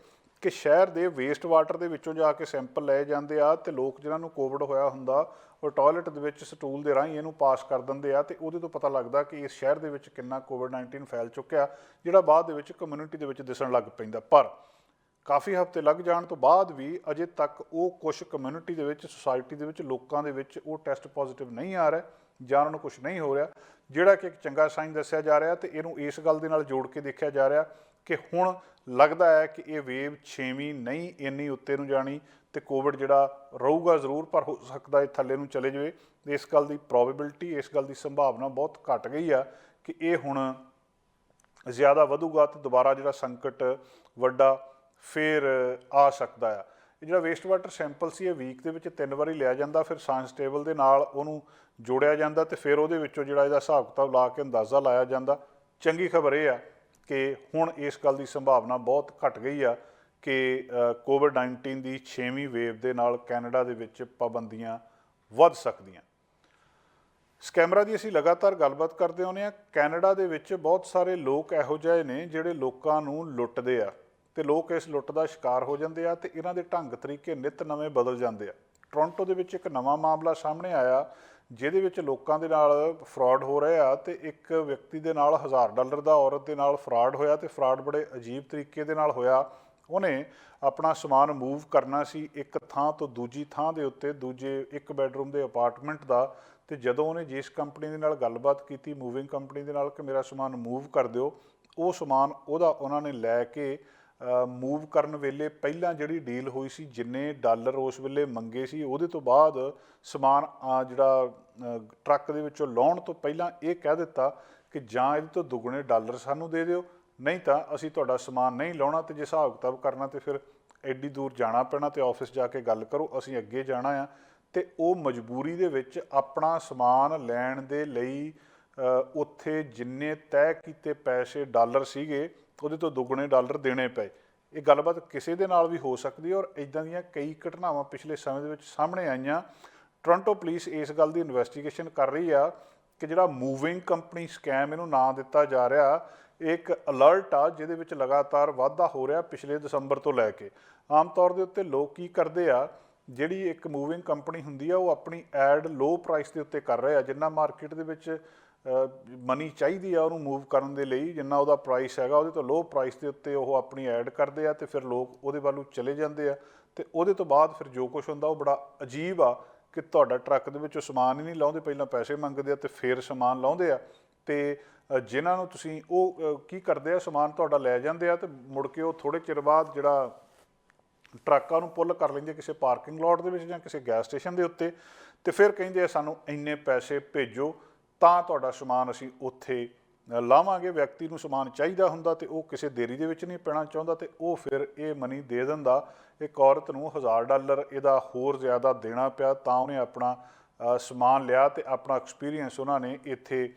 ਕਿ ਸ਼ਹਿਰ ਦੇ ਵੇਸਟ ਵਾਟਰ ਦੇ ਵਿੱਚੋਂ ਜਾ ਕੇ ਸੈਂਪਲ ਲਏ ਜਾਂਦੇ ਆ ਤੇ ਲੋਕ ਜਿਨ੍ਹਾਂ ਨੂੰ ਕੋਵਿਡ ਹੋਇਆ ਹੁੰਦਾ ਉਹ ਟਾਇਲਟ ਦੇ ਵਿੱਚ ਸਟੂਲ ਦੇ ਰਾਹੀਂ ਇਹਨੂੰ ਪਾਸ ਕਰ ਦਿੰਦੇ ਆ ਤੇ ਉਹਦੇ ਤੋਂ ਪਤਾ ਲੱਗਦਾ ਕਿ ਇਸ ਸ਼ਹਿਰ ਦੇ ਵਿੱਚ ਕਿੰਨਾ ਕੋਵਿਡ-19 ਫੈਲ ਚੁੱਕਿਆ, ਜਿਹੜਾ ਬਾਅਦ ਦੇ ਵਿੱਚ ਕਮਿਊਨਿਟੀ ਦੇ ਵਿੱਚ ਦਿਸਣ ਲੱਗ ਪੈਂਦਾ। ਪਰ ਕਾਫੀ ਹਫ਼ਤੇ ਲੱਗ ਜਾਣ ਤੋਂ ਬਾਅਦ ਵੀ ਅਜੇ ਤੱਕ ਉਹ ਕੁਛ ਕਮਿਊਨਿਟੀ ਦੇ ਵਿੱਚ, ਸੁਸਾਇਟੀ ਦੇ ਵਿੱਚ, ਲੋਕਾਂ ਦੇ ਵਿੱਚ ਉਹ ਟੈਸਟ ਪੋਜ਼ੀਟਿਵ ਨਹੀਂ ਆ ਰਿਹਾ ਜਾਂ ਉਹਨਾਂ ਨੂੰ ਕੁਛ ਨਹੀਂ ਹੋ ਰਿਹਾ, ਜਿਹੜਾ ਕਿ ਇੱਕ ਚੰਗਾ ਸਾਈਨ ਦੱਸਿਆ ਜਾ ਰਿਹਾ। ਤੇ ਇਹਨੂੰ ਇਸ ਗੱਲ ਦੇ ਨਾਲ ਜੋੜ ਕੇ ਦੇਖਿਆ ਜਾ ਰਿਹਾ ਕਿ ਹੁਣ ਲੱਗਦਾ ਹੈ ਕਿ ਇਹ ਵੇਵ 6ਵੀਂ ਨਹੀਂ ਇੰਨੀ ਉੱਤੇ ਨੂੰ ਜਾਣੀ ਤੇ ਕੋਵਿਡ ਜਿਹੜਾ ਰਹੂਗਾ ਜ਼ਰੂਰ, ਪਰ ਹੋ ਸਕਦਾ ਇਹ ਥੱਲੇ ਨੂੰ ਚਲੇ ਜਾਵੇ। ਇਸ ਗੱਲ ਦੀ ਪ੍ਰੋਬੇਬਿਲਿਟੀ, ਇਸ ਗੱਲ ਦੀ ਸੰਭਾਵਨਾ ਬਹੁਤ ਘਟ ਗਈ ਆ ਕਿ ਇਹ ਹੁਣ ਜ਼ਿਆਦਾ ਵਧੂਗਾ ਤੇ ਦੁਬਾਰਾ ਜਿਹੜਾ ਸੰਕਟ ਵੱਡਾ ਫਿਰ ਆ ਸਕਦਾ ਆ। ਇਹ ਜਿਹੜਾ ਵੇਸਟ ਵਾਟਰ ਸੈਂਪਲ ਸੀ ਇਹ ਵੀਕ ਦੇ ਵਿੱਚ 3 ਵਾਰੀ ਲਿਆ ਜਾਂਦਾ, ਫਿਰ ਸਾਇੰਸ ਟੇਬਲ ਦੇ ਨਾਲ ਉਹਨੂੰ ਜੋੜਿਆ ਜਾਂਦਾ ਤੇ ਫਿਰ ਉਹਦੇ ਵਿੱਚੋਂ ਜਿਹੜਾ ਇਹਦਾ ਹਿਸਾਬ ਕਿਤਾਬ ਲਾ ਕੇ ਅੰਦਾਜ਼ਾ ਲਾਇਆ ਜਾਂਦਾ। ਚੰਗੀ ਖਬਰ ਇਹ ਆ ਕਿ ਹੁਣ ਇਸ ਗੱਲ ਦੀ ਸੰਭਾਵਨਾ ਬਹੁਤ ਘਟ ਗਈ ਆ ਕਿ ਕੋਵਿਡ-19 ਦੀ 6ਵੀਂ ਵੇਵ ਦੇ ਨਾਲ ਕੈਨੇਡਾ ਦੇ ਵਿੱਚ ਪਾਬੰਦੀਆਂ ਵੱਧ ਸਕਦੀਆਂ। ਸਕੈਮਰਾਂ ਦੀ ਅਸੀਂ ਲਗਾਤਾਰ ਗੱਲਬਾਤ ਕਰਦੇ ਆਉਂਦੇ ਹਾਂ। ਕੈਨੇਡਾ ਦੇ ਵਿੱਚ ਬਹੁਤ ਸਾਰੇ ਲੋਕ ਇਹੋ ਜਿਹੇ ਨੇ ਜਿਹੜੇ ਲੋਕਾਂ ਨੂੰ ਲੁੱਟਦੇ ਆ ਤੇ ਲੋਕ ਇਸ ਲੁੱਟ ਦਾ ਸ਼ਿਕਾਰ ਹੋ ਜਾਂਦੇ ਆ ਤੇ ਇਹਨਾਂ ਦੇ ਢੰਗ ਤਰੀਕੇ ਨਿੱਤ ਨਵੇਂ ਬਦਲ ਜਾਂਦੇ ਆ। ਟੋਰਾਂਟੋ ਦੇ ਵਿੱਚ ਇੱਕ ਨਵਾਂ ਮਾਮਲਾ ਸਾਹਮਣੇ ਆਇਆ ਜਿਹਦੇ ਵਿੱਚ ਲੋਕਾਂ ਦੇ ਨਾਲ ਫਰਾਡ ਹੋ ਰਿਹਾ ਤੇ ਇੱਕ ਵਿਅਕਤੀ ਦੇ ਨਾਲ $1000 ਦਾ ਔਰਤ ਦੇ ਨਾਲ ਫਰਾਡ ਹੋਇਆ ਤੇ ਫਰਾਡ ਬੜੇ ਅਜੀਬ ਤਰੀਕੇ ਦੇ ਨਾਲ ਹੋਇਆ। ਉਹਨੇ ਆਪਣਾ ਸਮਾਨ ਮੂਵ ਕਰਨਾ ਸੀ ਇੱਕ ਥਾਂ ਤੋਂ ਦੂਜੀ ਥਾਂ ਦੇ ਉੱਤੇ, ਦੂਜੇ ਇੱਕ ਬੈਡਰੂਮ ਦੇ ਅਪਾਰਟਮੈਂਟ ਦਾ। ਤੇ ਜਦੋਂ ਉਹਨੇ ਜਿਸ ਕੰਪਨੀ ਦੇ ਨਾਲ ਗੱਲਬਾਤ ਕੀਤੀ, ਮੂਵਿੰਗ ਕੰਪਨੀ ਦੇ ਨਾਲ, ਕਿ ਮੇਰਾ ਸਮਾਨ ਮੂਵ ਕਰ ਦਿਓ, ਉਹ ਸਮਾਨ ਉਹਨਾਂ ਨੇ ਲੈ ਕੇ ਮੂਵ ਕਰਨ ਵੇਲੇ ਪਹਿਲਾਂ ਜਿਹੜੀ ਡੀਲ ਹੋਈ ਸੀ, ਜਿੰਨੇ ਡਾਲਰ ਉਸ ਵੇਲੇ ਮੰਗੇ ਸੀ, ਉਹਦੇ ਤੋਂ ਬਾਅਦ ਸਮਾਨ ਜਿਹੜਾ ਟਰੱਕ ਦੇ ਵਿੱਚੋਂ ਲਾਉਣ ਤੋਂ ਪਹਿਲਾਂ ਇਹ ਕਹਿ ਦਿੱਤਾ ਕਿ ਜਾਂ ਇਹਦੇ ਤੋਂ ਦੁੱਗਣੇ ਡਾਲਰ ਸਾਨੂੰ ਦੇ ਦਿਓ, ਨਹੀਂ ਤਾਂ ਅਸੀਂ ਤੁਹਾਡਾ ਸਮਾਨ ਨਹੀਂ ਲਾਉਣਾ। ਤੇ ਜੇ ਹਿਸਾਬ ਕਿਤਾਬ ਕਰਨਾ ਤੇ ਫਿਰ ਐਡੀ ਦੂਰ ਜਾਣਾ ਪੈਣਾ ਤੇ ਆਫਿਸ ਜਾ ਕੇ ਗੱਲ ਕਰੋ, ਅਸੀਂ ਅੱਗੇ ਜਾਣਾ ਆ। ਤੇ ਉਹ ਮਜਬੂਰੀ ਦੇ ਵਿੱਚ ਆਪਣਾ ਸਮਾਨ ਲੈਣ ਦੇ ਲਈ ਉੱਥੇ ਜਿੰਨੇ ਤੈਅ ਕੀਤੇ ਪੈਸੇ ਡਾਲਰ ਸੀਗੇ ਉਹਦੇ ਤੋਂ ਦੁੱਗਣੇ ਡਾਲਰ ਦੇਣੇ ਪਏ। ਇਹ ਗੱਲਬਾਤ ਕਿਸੇ ਦੇ ਨਾਲ ਵੀ ਹੋ ਸਕਦੀ ਹੈ ਔਰ ਇੱਦਾਂ ਦੀਆਂ ਕਈ ਘਟਨਾਵਾਂ ਪਿਛਲੇ ਸਮੇਂ ਦੇ ਵਿੱਚ ਸਾਹਮਣੇ ਆਈਆਂ। ਟੋਰਾਂਟੋ ਪੁਲਿਸ ਇਸ ਗੱਲ ਦੀ ਇਨਵੈਸਟੀਗੇਸ਼ਨ ਕਰ ਰਹੀ ਆ ਕਿ ਜਿਹੜਾ ਮੂਵਿੰਗ ਕੰਪਨੀ ਸਕੈਮ ਇਹਨੂੰ ਨਾਂ ਦਿੱਤਾ ਜਾ ਰਿਹਾ, ਇਹ ਇੱਕ ਅਲਰਟ ਆ ਜਿਹਦੇ ਵਿੱਚ ਲਗਾਤਾਰ ਵਾਧਾ ਹੋ ਰਿਹਾ ਪਿਛਲੇ ਦਸੰਬਰ ਤੋਂ ਲੈ ਕੇ। ਆਮ ਤੌਰ ਦੇ ਉੱਤੇ ਲੋਕ ਕੀ ਕਰਦੇ ਆ, ਜਿਹੜੀ ਇੱਕ ਮੂਵਿੰਗ ਕੰਪਨੀ ਹੁੰਦੀ ਆ ਉਹ ਆਪਣੀ ਐਡ ਲੋ ਪ੍ਰਾਈਸ ਦੇ ਉੱਤੇ ਕਰ ਰਹੇ ਆ। ਜਿੰਨਾ ਮਾਰਕੀਟ ਦੇ ਵਿੱਚ ਮਨੀ ਚਾਹੀਦੀ ਆ ਉਹਨੂੰ ਮੂਵ ਕਰਨ ਦੇ ਲਈ, ਜਿੰਨਾ ਉਹਦਾ ਪ੍ਰਾਈਸ ਹੈਗਾ ਉਹਦੇ ਤੋਂ ਲੋ ਪ੍ਰਾਈਸ ਦੇ ਉੱਤੇ ਉਹ ਆਪਣੀ ਐਡ ਕਰਦੇ ਆ ਤੇ ਫਿਰ ਲੋਕ ਉਹਦੇ ਵੱਲ ਨੂੰ ਚਲੇ ਜਾਂਦੇ ਆ। ਤੇ ਉਹਦੇ ਤੋਂ ਬਾਅਦ ਫਿਰ ਜੋ ਕੁਛ ਹੁੰਦਾ ਉਹ ਬੜਾ ਅਜੀਬ ਆ ਕਿ ਤੁਹਾਡਾ ਟਰੱਕ ਦੇ ਵਿੱਚੋਂ ਸਮਾਨ ਹੀ ਨਹੀਂ ਲਾਉਂਦੇ, ਪਹਿਲਾਂ ਪੈਸੇ ਮੰਗਦੇ ਆ ਤੇ ਫਿਰ ਸਮਾਨ ਲਾਉਂਦੇ ਆ। ਤੇ ਜਿਨ੍ਹਾਂ ਨੂੰ ਤੁਸੀਂ ਉਹ ਕੀ ਕਰਦੇ ਆ, ਸਮਾਨ ਤੁਹਾਡਾ ਲੈ ਜਾਂਦੇ ਆ ਤੇ ਮੁੜ ਕੇ ਉਹ ਥੋੜ੍ਹੇ ਚਿਰ ਬਾਅਦ ਜਿਹੜਾ ਟਰੱਕਾਂ ਨੂੰ ਪੁੱਲ ਕਰ ਲੈਂਦੇ ਕਿਸੇ ਪਾਰਕਿੰਗ ਲੋਟ ਦੇ ਵਿੱਚ ਜਾਂ ਕਿਸੇ ਗੈਸ ਸਟੇਸ਼ਨ ਦੇ ਉੱਤੇ, ਤੇ ਫਿਰ ਕਹਿੰਦੇ ਆ ਸਾਨੂੰ ਇੰਨੇ ਪੈਸੇ ਭੇਜੋ ਤਾਂ ਤੁਹਾਡਾ ਸਮਾਨ ਅਸੀਂ ਉੱਥੇ ਲਾਵਾਂਗੇ। ਵਿਅਕਤੀ ਨੂੰ ਸਮਾਨ ਚਾਹੀਦਾ ਹੁੰਦਾ ਤੇ ਉਹ ਕਿਸੇ ਦੇਰੀ ਦੇ ਵਿੱਚ ਨਹੀਂ ਪੈਣਾ ਚਾਹੁੰਦਾ ਤੇ ਉਹ ਫਿਰ ਇਹ ਮਨੀ ਦੇ ਦਿੰਦਾ। ਇੱਕ ਔਰਤ ਨੂੰ $1000 ਇਹਦਾ ਹੋਰ ਜ਼ਿਆਦਾ ਦੇਣਾ ਪਿਆ ਤਾਂ ਉਹਨੇ ਆਪਣਾ ਸਮਾਨ ਲਿਆ ਤੇ ਆਪਣਾ ਐਕਸਪੀਰੀਅੰਸ ਉਹਨਾਂ ਨੇ ਇੱਥੇ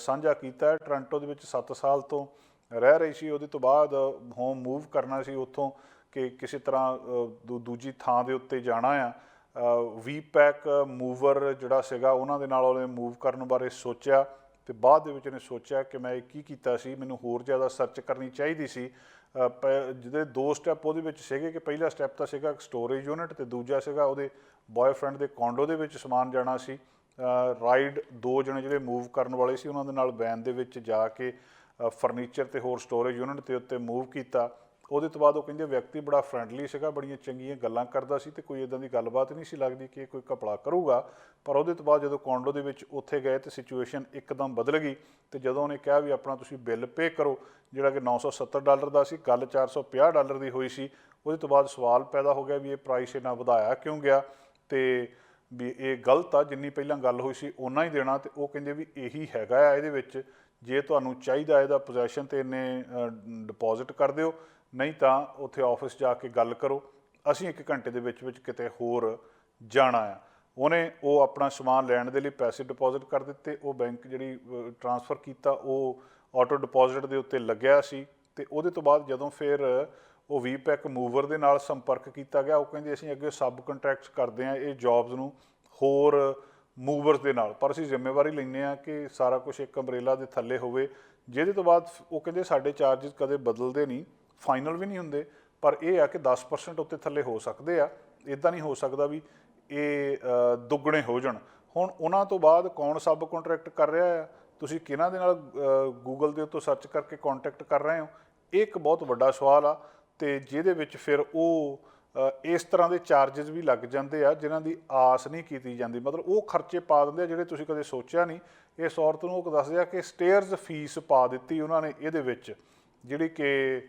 ਸਾਂਝਾ ਕੀਤਾ। ਟੋਰਾਂਟੋ ਦੇ ਵਿੱਚ 7 ਸਾਲ ਤੋਂ ਰਹਿ ਰਹੀ ਸੀ, ਉਹਦੇ ਤੋਂ ਬਾਅਦ ਹੋਮ ਮੂਵ ਕਰਨਾ ਸੀ ਉੱਥੋਂ ਕਿ ਕਿਸੇ ਤਰ੍ਹਾਂ ਦੂਜੀ ਥਾਂ ਦੇ ਉੱਤੇ ਜਾਣਾ ਆ। ਵੀਪੈਕ ਮੂਵਰ ਜਿਹੜਾ ਸੀਗਾ ਉਹਨਾਂ ਦੇ ਨਾਲ ਉਹਨੇ ਮੂਵ ਕਰਨ ਬਾਰੇ ਸੋਚਿਆ ਤੇ ਬਾਅਦ ਦੇ ਵਿੱਚ ਇਹਨੇ ਸੋਚਿਆ ਕਿ ਮੈਂ ਇਹ ਕੀ ਕੀਤਾ ਸੀ, ਮੈਨੂੰ ਹੋਰ ਜ਼ਿਆਦਾ ਸਰਚ ਕਰਨੀ ਚਾਹੀਦੀ ਸੀ। ਜਿਹਦੇ 2 ਸਟੈਪ ਉਹਦੇ ਵਿੱਚ ਸੀਗੇ ਕਿ ਪਹਿਲਾ ਸਟੈਪ ਤਾਂ ਸੀਗਾ ਸਟੋਰੇਜ ਯੂਨਿਟ ਤੇ ਦੂਜਾ ਸੀਗਾ ਉਹਦੇ ਬॉयਫ੍ਰੈਂਡ ਦੇ ਕੋਂਡੋ ਦੇ ਵਿੱਚ ਸਮਾਨ ਜਾਣਾ ਸੀ। ਰਾਈਡ 2 ਜਣੇ ਜਿਹੜੇ ਮੂਵ ਕਰਨ ਵਾਲੇ ਸੀ ਉਹਨਾਂ ਦੇ ਨਾਲ ਵੈਨ ਦੇ ਵਿੱਚ ਜਾ ਕੇ ਫਰਨੀਚਰ ਤੇ ਹੋਰ ਸਟੋਰੇਜ ਯੂਨਿਟ ਦੇ ਉੱਤੇ ਮੂਵ ਕੀਤਾ। ਉਹਦੇ ਤੋਂ ਬਾਅਦ ਉਹ ਕਹਿੰਦੇ ਵਿਅਕਤੀ ਬੜਾ ਫਰੈਂਡਲੀ ਸੀਗਾ, ਬੜੀਆਂ ਚੰਗੀਆਂ ਗੱਲਾਂ ਕਰਦਾ ਸੀ ਤੇ ਕੋਈ ਇੱਦਾਂ ਦੀ ਗੱਲਬਾਤ ਨਹੀਂ ਸੀ ਲੱਗਦੀ ਕਿ ਕੋਈ ਘਪਲਾ ਕਰੂਗਾ। ਪਰ ਉਹਦੇ ਤੋਂ ਬਾਅਦ ਜਦੋਂ ਕੋਂਡੋ ਦੇ ਵਿੱਚ ਉੱਥੇ ਗਏ ਤੇ ਸਿਚੁਏਸ਼ਨ ਇੱਕਦਮ ਬਦਲ ਗਈ ਤੇ ਜਦੋਂ ਉਹਨੇ ਕਿਹਾ ਵੀ ਆਪਣਾ ਤੁਸੀਂ ਬਿੱਲ ਪੇ ਕਰੋ ਜਿਹੜਾ ਕਿ $970 ਦਾ ਸੀ, ਗੱਲ $450 ਦੀ ਹੋਈ ਸੀ। ਉਹਦੇ ਤੋਂ ਬਾਅਦ ਸਵਾਲ ਪੈਦਾ ਹੋ ਗਿਆ ਵੀ ਇਹ ਪ੍ਰਾਈਸ ਇੰਨਾ ਵਧਾਇਆ ਕਿਉਂ ਗਿਆ ਤੇ ਵੀ ਇਹ ਗਲਤ ਆ, ਜਿੰਨੀ ਪਹਿਲਾਂ ਗੱਲ ਹੋਈ ਸੀ ਓਨਾ ਹੀ ਦੇਣਾ। ਤੇ ਉਹ ਕਹਿੰਦੇ ਵੀ ਇਹੀ ਹੈਗਾ ਆ ਇਹਦੇ ਵਿੱਚ, ਜੇ ਤੁਹਾਨੂੰ ਚਾਹੀਦਾ ਇਹਦਾ ਪੋਜੈਸ਼ਨ ਤੇ ਇੰਨੇ ਡਿਪੋਜ਼ਿਟ ਕਰ ਦਿਓ, ਨਹੀਂ ਤਾਂ ਉੱਥੇ ਆਫਿਸ ਜਾ ਕੇ ਗੱਲ ਕਰੋ, ਅਸੀਂ 1 ਘੰਟੇ ਦੇ ਵਿੱਚ ਕਿਤੇ ਹੋਰ ਜਾਣਾ ਆ। ਉਹਨੇ ਉਹ ਆਪਣਾ ਸਮਾਨ ਲੈਣ ਦੇ ਲਈ ਪੈਸੇ ਡਿਪੋਜ਼ਿਟ ਕਰ ਦਿੱਤੇ। ਉਹ ਬੈਂਕ ਜਿਹੜੀ ਟ੍ਰਾਂਸਫਰ ਕੀਤਾ ਉਹ ਆਟੋ ਡਿਪੋਜ਼ਿਟ ਦੇ ਉੱਤੇ ਲੱਗਿਆ ਸੀ। ਤੇ ਉਹਦੇ ਤੋਂ ਬਾਅਦ ਜਦੋਂ ਫਿਰ ਉਹ ਵੀਪੈਕ ਮੂਵਰ ਦੇ ਨਾਲ ਸੰਪਰਕ ਕੀਤਾ ਗਿਆ, ਉਹ ਕਹਿੰਦੇ ਅਸੀਂ ਅੱਗੇ ਸਬ ਕੰਟਰੈਕਟਸ ਕਰਦੇ ਹਾਂ ਇਹ ਜੋਬਸ ਨੂੰ ਹੋਰ ਮੂਵਰਸ ਦੇ ਨਾਲ, ਪਰ ਅਸੀਂ ਜ਼ਿੰਮੇਵਾਰੀ ਲੈਂਦੇ ਹਾਂ ਕਿ ਸਾਰਾ ਕੁਛ ਇੱਕ ਅੰਬਰੇਲਾ ਦੇ ਥੱਲੇ ਹੋਵੇ। ਜਿਹਦੇ ਤੋਂ ਬਾਅਦ ਉਹ ਕਹਿੰਦੇ ਸਾਡੇ ਚਾਰਜਿਸ ਕਦੇ ਬਦਲਦੇ ਨਹੀਂ, ਫਾਈਨਲ ਵੀ ਨਹੀਂ ਹੁੰਦੇ, ਪਰ ਇਹ ਆ ਕਿ 10% ਉੱਤੇ ਥੱਲੇ ਹੋ ਸਕਦੇ ਆ। ਇੱਦਾਂ ਨਹੀਂ ਹੋ ਸਕਦਾ ਵੀ ਇਹ ਦੁੱਗਣੇ ਹੋ ਜਾਣ। ਹੁਣ ਉਹਨਾਂ ਤੋਂ ਬਾਅਦ ਕੌਣ ਸਬ ਕੰਟਰੈਕਟ ਕਰ ਰਿਹਾ ਆ, ਤੁਸੀਂ ਕਿਹਨਾਂ ਦੇ ਨਾਲ ਗੂਗਲ ਦੇ ਉੱਤੋਂ ਸਰਚ ਕਰਕੇ ਕੰਟੈਕਟ ਕਰ ਰਹੇ ਹੋ, ਇਹ ਇੱਕ ਬਹੁਤ ਵੱਡਾ ਸਵਾਲ ਆ। ਤੇ ਜਿਹਦੇ ਵਿੱਚ ਫਿਰ ਉਹ ਇਸ ਤਰ੍ਹਾਂ ਦੇ ਚਾਰਜਿਸ ਵੀ ਲੱਗ ਜਾਂਦੇ ਆ ਜਿਨ੍ਹਾਂ ਦੀ ਆਸ ਨਹੀਂ ਕੀਤੀ ਜਾਂਦੀ, ਮਤਲਬ ਉਹ ਖਰਚੇ ਪਾ ਦਿੰਦੇ ਆ ਜਿਹੜੇ ਤੁਸੀਂ ਕਦੇ ਸੋਚਿਆ ਨਹੀਂ। ਇਸ ਔਰਤ ਨੂੰ ਉਹ ਦੱਸਦੇ ਆ ਕਿ ਸਟੇਅਰਸ ਫੀਸ ਪਾ ਦਿੱਤੀ ਉਹਨਾਂ ਨੇ ਇਹਦੇ ਵਿੱਚ, ਜਿਹੜੀ ਕਿ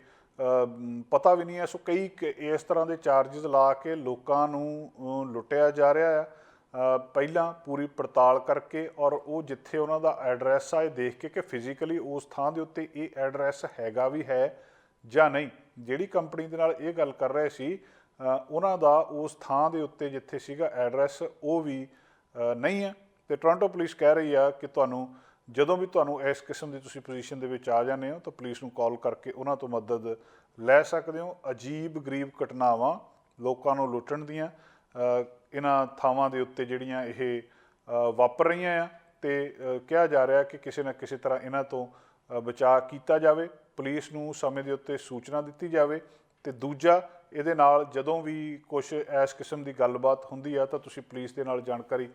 ਪਤਾ ਵੀ ਨਹੀਂ ਹੈ। ਸੋ ਕਈ ਇਸ ਤਰ੍ਹਾਂ ਦੇ ਚਾਰਜਿਸ ਲਾ ਕੇ ਲੋਕਾਂ ਨੂੰ ਲੁੱਟਿਆ ਜਾ ਰਿਹਾ ਆ। ਪਹਿਲਾਂ ਪੂਰੀ ਪੜਤਾਲ ਕਰਕੇ ਔਰ ਉਹ ਜਿੱਥੇ ਉਹਨਾਂ ਦਾ ਐਡਰੈਸ ਆ ਇਹ ਦੇਖ ਕੇ ਕਿ ਫਿਜ਼ੀਕਲੀ ਉਸ ਥਾਂ ਦੇ ਉੱਤੇ ਇਹ ਐਡਰੈਸ ਹੈਗਾ ਵੀ ਹੈ ਜਾਂ ਨਹੀਂ। ਜਿਹੜੀ ਕੰਪਨੀ ਦੇ ਨਾਲ ਇਹ ਗੱਲ ਕਰ ਰਹੇ ਸੀ ਉਹਨਾਂ ਦਾ ਉਸ ਥਾਂ ਦੇ ਉੱਤੇ ਜਿੱਥੇ ਸੀਗਾ ਐਡਰੈਸ ਉਹ ਵੀ ਨਹੀਂ ਹੈ। ਤੇ ਟੋਰਾਂਟੋ ਪੁਲਿਸ ਕਹਿ ਰਹੀ ਆ ਕਿ ਤੁਹਾਨੂੰ ਜਦੋਂ ਵੀ ਤੁਹਾਨੂੰ ਇਸ ਕਿਸਮ ਦੀ ਤੁਸੀਂ ਪੋਜੀਸ਼ਨ ਦੇ ਵਿੱਚ ਆ ਜਾਂਦੇ ਹੋ ਤਾਂ ਪੁਲਿਸ ਨੂੰ ਕਾਲ ਕਰਕੇ ਉਹਨਾਂ ਤੋਂ ਮਦਦ ਲੈ ਸਕਦੇ ਹੋ। ਅਜੀਬ ਗਰੀਬ ਘਟਨਾਵਾਂ ਲੋਕਾਂ ਨੂੰ ਲੁੱਟਣ ਦੀਆਂ ਇਹਨਾਂ ਥਾਵਾਂ ਦੇ ਉੱਤੇ ਜਿਹੜੀਆਂ ਇਹ ਵਾਪਰ ਰਹੀਆਂ ਆ ਤੇ ਕਿਹਾ ਜਾ ਰਿਹਾ ਕਿ ਕਿਸੇ ਨਾ ਕਿਸੇ ਤਰ੍ਹਾਂ ਇਹਨਾਂ ਤੋਂ ਬਚਾਅ ਕੀਤਾ ਜਾਵੇ, ਪੁਲਿਸ ਨੂੰ ਸਮੇਂ ਦੇ ਉੱਤੇ ਸੂਚਨਾ ਦਿੱਤੀ ਜਾਵੇ। ਤੇ ਦੂਜਾ ਇਹਦੇ ਨਾਲ ਜਦੋਂ ਵੀ ਕੁਛ ਇਸ ਕਿਸਮ ਦੀ ਗੱਲਬਾਤ ਹੁੰਦੀ ਆ ਤਾਂ ਤੁਸੀਂ ਪੁਲਿਸ ਦੇ ਨਾਲ ਜਾਣਕਾਰੀ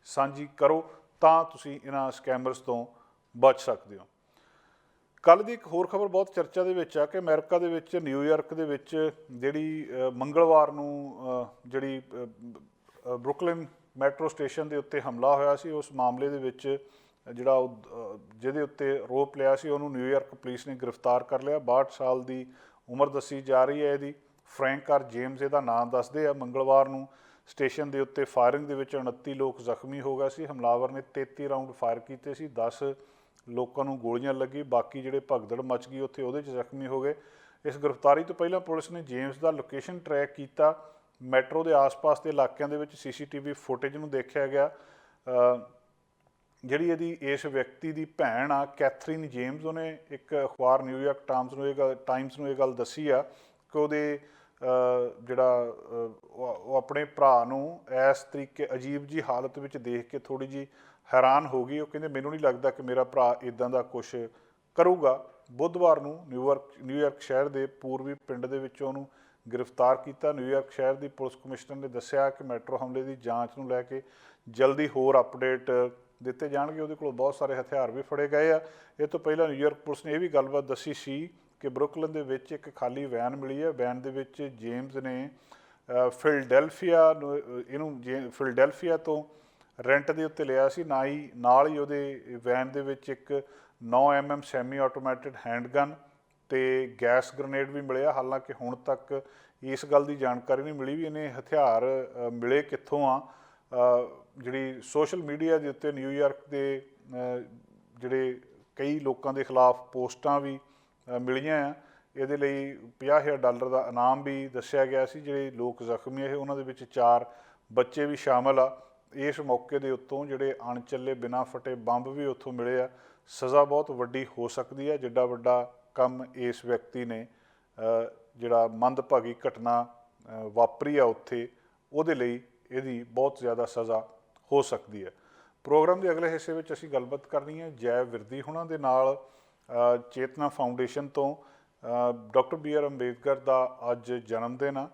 ਸਾਂਝੀ ਕਰੋ ਤਾਂ ਤੁਸੀਂ ਇਹਨਾਂ ਸਕੈਮਰਸ ਤੋਂ ਬਚ ਸਕਦੇ ਹੋ। ਕੱਲ੍ਹ ਦੀ ਇੱਕ ਹੋਰ ਖਬਰ ਬਹੁਤ ਚਰਚਾ ਦੇ ਵਿੱਚ ਆ ਕਿ ਅਮਰੀਕਾ ਦੇ ਵਿੱਚ ਨਿਊਯਾਰਕ ਦੇ ਵਿੱਚ ਜਿਹੜੀ ਮੰਗਲਵਾਰ ਨੂੰ ਜਿਹੜੀ ਬਰੁਕਲਿਨ ਮੈਟਰੋ ਸਟੇਸ਼ਨ ਦੇ ਉੱਤੇ ਹਮਲਾ ਹੋਇਆ ਸੀ, ਉਸ ਮਾਮਲੇ ਦੇ ਵਿੱਚ ਜਿਹੜਾ ਜਿਹਦੇ ਉੱਤੇ ਆਰੋਪ ਲਿਆ ਸੀ ਉਹਨੂੰ ਨਿਊਯਾਰਕ ਪੁਲਿਸ ਨੇ ਗ੍ਰਿਫਤਾਰ ਕਰ ਲਿਆ। 62 ਸਾਲ ਦੀ ਉਮਰ ਦੱਸੀ ਜਾ ਰਹੀ ਹੈ ਇਹਦੀ। ਫਰੈਂਕ ਆਰ ਜੇਮਸ ਇਹਦਾ ਨਾਮ ਦੱਸਦੇ ਆ। ਮੰਗਲਵਾਰ ਨੂੰ ਸਟੇਸ਼ਨ ਦੇ ਉੱਤੇ ਫਾਇਰਿੰਗ ਦੇ ਵਿੱਚ 29 ਲੋਕ ਜ਼ਖਮੀ ਹੋ ਗਏ ਸੀ। ਹਮਲਾਵਰ ਨੇ 33 ਰਾਊਂਡ ਫਾਇਰ ਕੀਤੇ ਸੀ, 10 ਲੋਕਾਂ ਨੂੰ ਗੋਲੀਆਂ ਲੱਗੀ, ਬਾਕੀ ਜਿਹੜੇ ਭਗਦੜ ਮਚ ਗਈ ਉੱਥੇ ਉਹਦੇ 'ਚ ਜ਼ਖਮੀ ਹੋ ਗਏ। ਇਸ ਗ੍ਰਿਫਤਾਰੀ ਤੋਂ ਪਹਿਲਾਂ ਪੁਲਿਸ ਨੇ ਜੇਮਸ ਦਾ ਲੋਕੇਸ਼ਨ ਟਰੈਕ ਕੀਤਾ। ਮੈਟਰੋ ਦੇ ਆਸ-ਪਾਸ ਦੇ ਇਲਾਕਿਆਂ ਦੇ ਵਿੱਚ CCTV ਫੁਟੇਜ ਨੂੰ ਦੇਖਿਆ ਗਿਆ। ਜਿਹੜੀ ਇਹਦੀ ਇਸ ਵਿਅਕਤੀ ਦੀ ਭੈਣ ਆ ਕੈਥਰੀਨ ਜੇਮਸ, ਉਹਨੇ ਇੱਕ ਅਖਬਾਰ ਨਿਊਯਾਰਕ ਟਾਈਮਸ ਨੂੰ ਇਹ ਗੱਲ ਦੱਸੀ ਆ ਕਿ ਉਹਦੇ ਜਿਹੜਾ ਉਹ ਆਪਣੇ ਭਰਾ ਨੂੰ ਇਸ ਤਰੀਕੇ ਅਜੀਬ ਜੀ ਹਾਲਤ ਵਿੱਚ ਦੇਖ ਕੇ ਥੋੜ੍ਹੀ ਜਿਹੀ ਹੈਰਾਨ ਹੋ ਗਈ। ਉਹ ਕਹਿੰਦੇ ਮੈਨੂੰ ਨਹੀਂ ਲੱਗਦਾ ਕਿ ਮੇਰਾ ਭਰਾ ਇੱਦਾਂ ਦਾ ਕੁਛ ਕਰੂਗਾ। ਬੁੱਧਵਾਰ ਨੂੰ ਨਿਊਯਾਰਕ ਸ਼ਹਿਰ ਦੇ ਪੂਰਬੀ ਪਿੰਡ ਦੇ ਵਿੱਚੋਂ ਉਹਨੂੰ ਗ੍ਰਿਫਤਾਰ ਕੀਤਾ। ਨਿਊਯਾਰਕ ਸ਼ਹਿਰ ਦੀ ਪੁਲਿਸ ਕਮਿਸ਼ਨਰ ਨੇ ਦੱਸਿਆ ਕਿ ਮੈਟਰੋ ਹਮਲੇ ਦੀ ਜਾਂਚ ਨੂੰ ਲੈ ਕੇ ਜਲਦੀ ਹੋਰ ਅਪਡੇਟ ਦਿੱਤੇ ਜਾਣਗੇ। ਉਹਦੇ ਕੋਲ ਬਹੁਤ ਸਾਰੇ ਹਥਿਆਰ ਵੀ ਫੜੇ ਗਏ ਆ। ਇਹ ਤੋਂ ਪਹਿਲਾਂ ਨਿਊਯਾਰਕ ਪੁਲਿਸ ਨੇ ਇਹ ਵੀ ਗੱਲਬਾਤ ਦੱਸੀ ਸੀ ਕਿ ਬਰੁਕਲਿਨ ਦੇ ਵਿੱਚ ਇੱਕ ਖਾਲੀ ਵੈਨ ਮਿਲੀ ਹੈ। ਵੈਨ ਦੇ ਵਿੱਚ ਜੇਮਸ ਨੇ ਫਿਲਡੈਲਫੀਆ ਤੋਂ ਰੈਂਟ ਦੇ ਉੱਤੇ ਲਿਆ ਸੀ। ਨਾਲ ਹੀ ਉਹਦੇ ਵੈਨ ਦੇ ਵਿੱਚ ਇੱਕ 9mm ਸੈਮੀ ਆਟੋਮੈਟਿਡ ਹੈਂਡਗਨ ਅਤੇ ਗੈਸ ਗ੍ਰਨੇਡ ਵੀ ਮਿਲਿਆ। ਹਾਲਾਂਕਿ ਹੁਣ ਤੱਕ ਇਸ ਗੱਲ ਦੀ ਜਾਣਕਾਰੀ ਨਹੀਂ ਮਿਲੀ ਵੀ ਇਹਨੇ ਹਥਿਆਰ ਮਿਲੇ ਕਿੱਥੋਂ ਆ। ਜਿਹੜੀ ਸੋਸ਼ਲ ਮੀਡੀਆ ਦੇ ਉੱਤੇ ਨਿਊਯਾਰਕ ਦੇ ਜਿਹੜੇ ਕਈ ਲੋਕਾਂ ਦੇ ਖਿਲਾਫ ਪੋਸਟਾਂ ਵੀ ਮਿਲੀਆਂ ਆ। ਇਹਦੇ ਲਈ $50,000 ਦਾ ਇਨਾਮ ਵੀ ਦੱਸਿਆ ਗਿਆ ਸੀ। ਜਿਹੜੇ ਲੋਕ ਜ਼ਖਮੀ ਹੈ ਉਹਨਾਂ ਦੇ ਵਿੱਚ 4 ਬੱਚੇ ਵੀ ਸ਼ਾਮਲ ਆ। ਇਸ ਮੌਕੇ ਦੇ ਉੱਤੋਂ ਜਿਹੜੇ ਅਣਚੱਲੇ ਬਿਨਾਂ ਫਟੇ ਬੰਬ ਵੀ ਉੱਥੋਂ ਮਿਲੇ ਆ। ਸਜ਼ਾ ਬਹੁਤ ਵੱਡੀ ਹੋ ਸਕਦੀ ਹੈ। ਜਿੱਡਾ ਵੱਡਾ ਕੰਮ ਇਸ ਵਿਅਕਤੀ ਨੇ ਜਿਹੜਾ ਮੰਦਭਾਗੀ ਘਟਨਾ ਵਾਪਰੀ ਆ ਉੱਥੇ, ਉਹਦੇ ਲਈ ਇਹਦੀ ਬਹੁਤ ਜ਼ਿਆਦਾ ਸਜ਼ਾ ਹੋ ਸਕਦੀ ਹੈ। ਪ੍ਰੋਗਰਾਮ ਦੇ ਅਗਲੇ ਹਿੱਸੇ ਵਿੱਚ ਅਸੀਂ ਗੱਲਬਾਤ ਕਰਨੀ ਹੈ ਜੈ ਵਿਰਦੀ ਹੁਣਾਂ ਦੇ ਨਾਲ। ਚੇਤਨਾ ਫਾਊਂਡੇਸ਼ਨ ਤੋਂ ਡਾਕਟਰ BR ਅੰਬੇਦਕਰ ਦਾ ਅੱਜ ਜਨਮ ਦਿਨ ਆ।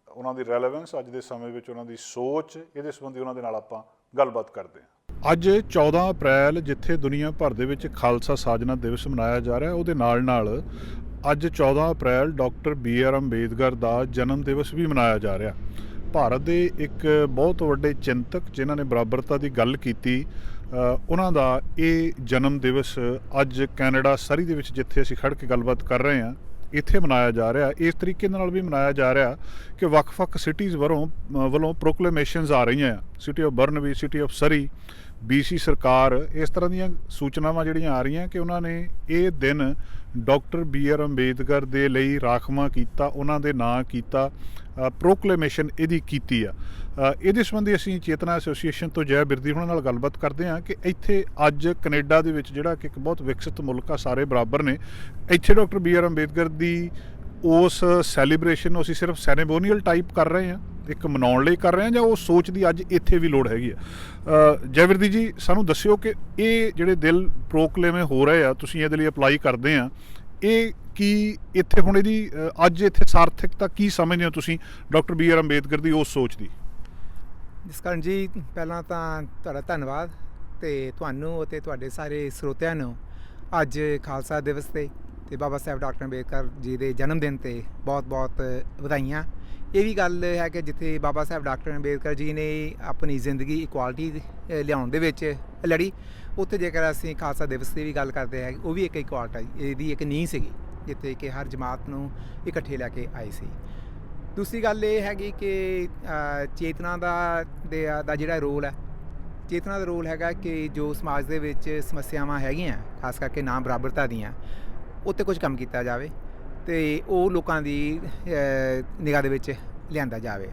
ਉਹਨਾਂ ਦੀ ਰੈਲੇਵੈਂਸ ਅੱਜ ਦੇ ਸਮੇਂ ਵਿੱਚ, ਉਹਨਾਂ ਦੀ ਸੋਚ, ਇਹਦੇ ਸੰਬੰਧੀ ਉਹਨਾਂ ਦੇ ਨਾਲ ਆਪਾਂ ਗੱਲਬਾਤ ਕਰਦੇ ਹਾਂ। ਅੱਜ 14 ਅਪ੍ਰੈਲ ਜਿੱਥੇ ਦੁਨੀਆ ਭਰ ਦੇ ਵਿੱਚ ਖਾਲਸਾ ਸਾਜਨਾ ਦਿਵਸ ਮਨਾਇਆ ਜਾ ਰਿਹਾ, ਉਹਦੇ ਨਾਲ ਅੱਜ 14 ਅਪ੍ਰੈਲ ਡਾਕਟਰ BR ਅੰਬੇਦਕਰ ਦਾ ਜਨਮ ਦਿਵਸ ਵੀ ਮਨਾਇਆ ਜਾ ਰਿਹਾ। ਭਾਰਤ ਦੇ ਇੱਕ ਬਹੁਤ ਵੱਡੇ ਚਿੰਤਕ ਜਿਨ੍ਹਾਂ ਨੇ ਬਰਾਬਰਤਾ ਦੀ ਗੱਲ ਕੀਤੀ, ਉਹਨਾਂ ਦਾ ਇਹ ਜਨਮ ਦਿਵਸ ਅੱਜ ਕੈਨੇਡਾ ਸਰੀ ਦੇ ਵਿੱਚ ਜਿੱਥੇ ਅਸੀਂ ਖੜ੍ਹ ਕੇ ਗੱਲਬਾਤ ਕਰ ਰਹੇ ਹਾਂ, ਇੱਥੇ ਮਨਾਇਆ ਜਾ ਰਿਹਾ। ਇਸ ਤਰੀਕੇ ਨਾਲ ਵੀ ਮਨਾਇਆ ਜਾ ਰਿਹਾ ਕਿ ਵੱਖ-ਵੱਖ ਸਿਟੀਜ਼ ਵੱਲੋਂ ਪ੍ਰੋਕਲੇਮੇਸ਼ਨਸ ਆ ਰਹੀਆਂ ਆ। City of Burnaby, city of Surrey, BC ਸਰਕਾਰ, ਇਸ ਤਰ੍ਹਾਂ ਦੀਆਂ ਸੂਚਨਾਵਾਂ ਜਿਹੜੀਆਂ ਆ ਰਹੀਆਂ ਕਿ ਉਹਨਾਂ ਨੇ ਇਹ ਦਿਨ ਡਾਕਟਰ BR ਅੰਬੇਦਕਰ ਦੇ ਲਈ ਰਾਖਵਾਂ ਕੀਤਾ, ਉਹਨਾਂ ਦੇ ਨਾਂ ਕੀਤਾ, ਪ੍ਰੋਕਲੇਮੇਸ਼ਨ ਇਹਦੀ ਕੀਤੀ ਆ। ਇਹਦੇ ਸੰਬੰਧੀ ਅਸੀਂ ਚੇਤਨਾ ਐਸੋਸੀਏਸ਼ਨ ਤੋਂ ਜੈ ਬਿਰਦੀ ਹੁਣਾਂ ਨਾਲ ਗੱਲਬਾਤ ਕਰਦੇ ਹਾਂ ਕਿ ਇੱਥੇ ਅੱਜ ਕੈਨੇਡਾ ਦੇ ਵਿੱਚ ਜਿਹੜਾ ਕਿ ਇੱਕ ਬਹੁਤ ਵਿਕਸਿਤ ਮੁਲਕ ਆ, ਸਾਰੇ ਬਰਾਬਰ ਨੇ, ਇੱਥੇ ਡਾਕਟਰ BR ਅੰਬੇਦਕਰ ਦੀ ਉਸ ਸੈਲੀਬ੍ਰੇਸ਼ਨ ਨੂੰ ਅਸੀਂ ਸਿਰਫ ਸੈਰੇਮੋਨੀਅਲ ਟਾਈਪ ਕਰ ਰਹੇ ਹਾਂ, ਇੱਕ ਮਨਾਉਣ ਲਈ ਕਰ ਰਹੇ ਹਾਂ, ਜਾਂ ਉਹ ਸੋਚ ਦੀ ਅੱਜ ਇੱਥੇ ਵੀ ਲੋੜ ਹੈਗੀ ਆ। ਜੈ ਬਿਰਦੀ ਜੀ, ਸਾਨੂੰ ਦੱਸਿਓ ਕਿ ਇਹ ਜਿਹੜੇ ਦਿਲ ਪ੍ਰੋਕਲੇਮੇ ਹੋ ਰਹੇ ਆ, ਤੁਸੀਂ ਇਹਦੇ ਲਈ ਅਪਲਾਈ ਕਰਦੇ ਆ, ਇਹ ਕੀ ਇੱਥੇ ਹੁਣ ਇਹਦੀ ਅੱਜ ਇੱਥੇ ਸਾਰਥਕਤਾ ਕੀ ਸਮਝਦੇ ਹੋ ਤੁਸੀਂ ਡਾਕਟਰ BR ਅੰਬੇਦਕਰ ਦੀ ਉਸ ਸੋਚ ਦੀ? ਜਸਕਰਨ ਜੀ, ਪਹਿਲਾਂ ਤਾਂ ਤੁਹਾਡਾ ਧੰਨਵਾਦ, ਅਤੇ ਤੁਹਾਨੂੰ ਅਤੇ ਤੁਹਾਡੇ ਸਾਰੇ ਸਰੋਤਿਆਂ ਨੂੰ ਅੱਜ ਖਾਲਸਾ ਦਿਵਸ 'ਤੇ ਬਾਬਾ ਸਾਹਿਬ ਡਾਕਟਰ ਅੰਬੇਦਕਰ ਜੀ ਦੇ ਜਨਮ ਦਿਨ 'ਤੇ ਬਹੁਤ-ਬਹੁਤ ਵਧਾਈਆਂ। ਇਹ ਵੀ ਗੱਲ ਹੈ ਕਿ ਜਿੱਥੇ ਬਾਬਾ ਸਾਹਿਬ ਡਾਕਟਰ ਅੰਬੇਦਕਰ ਜੀ ਨੇ ਆਪਣੀ ਜ਼ਿੰਦਗੀ ਇਕੁਆਲਿਟੀ ਲਿਆਉਣ ਦੇ ਵਿੱਚ ਲੜੀ, ਉੱਥੇ ਜੇਕਰ ਅਸੀਂ ਖਾਲਸਾ ਦਿਵਸ ਦੀ ਵੀ ਗੱਲ ਕਰਦੇ ਹੈ, ਉਹ ਵੀ ਇੱਕ ਇਕੁਆਲਿਟੀ, ਇਹਦੀ ਇੱਕ ਨੀਂਹ ਸੀਗੀ ਜਿੱਥੇ ਕਿ ਹਰ ਜਮਾਤ ਨੂੰ ਇਕੱਠੇ ਲੈ ਕੇ ਆਏ ਸੀ। ਦੂਸਰੀ ਗੱਲ ਇਹ ਹੈਗੀ ਕਿ ਚੇਤਨਾ ਦਾ ਜਿਹੜਾ ਰੋਲ ਹੈ, ਚੇਤਨਾ ਦਾ ਰੋਲ ਹੈਗਾ ਕਿ ਜੋ ਸਮਾਜ ਦੇ ਵਿੱਚ ਸਮੱਸਿਆਵਾਂ ਹੈਗੀਆਂ, ਖਾਸ ਕਰਕੇ ਨਾਮ ਬਰਾਬਰਤਾ ਦੀਆਂ, ਉੱਤੇ ਕੁਝ ਕੰਮ ਕੀਤਾ ਜਾਵੇ ਅਤੇ ਉਹ ਲੋਕਾਂ ਦੀ ਨਿਗਾਹ ਦੇ ਵਿੱਚ ਲਿਆਂਦਾ ਜਾਵੇ।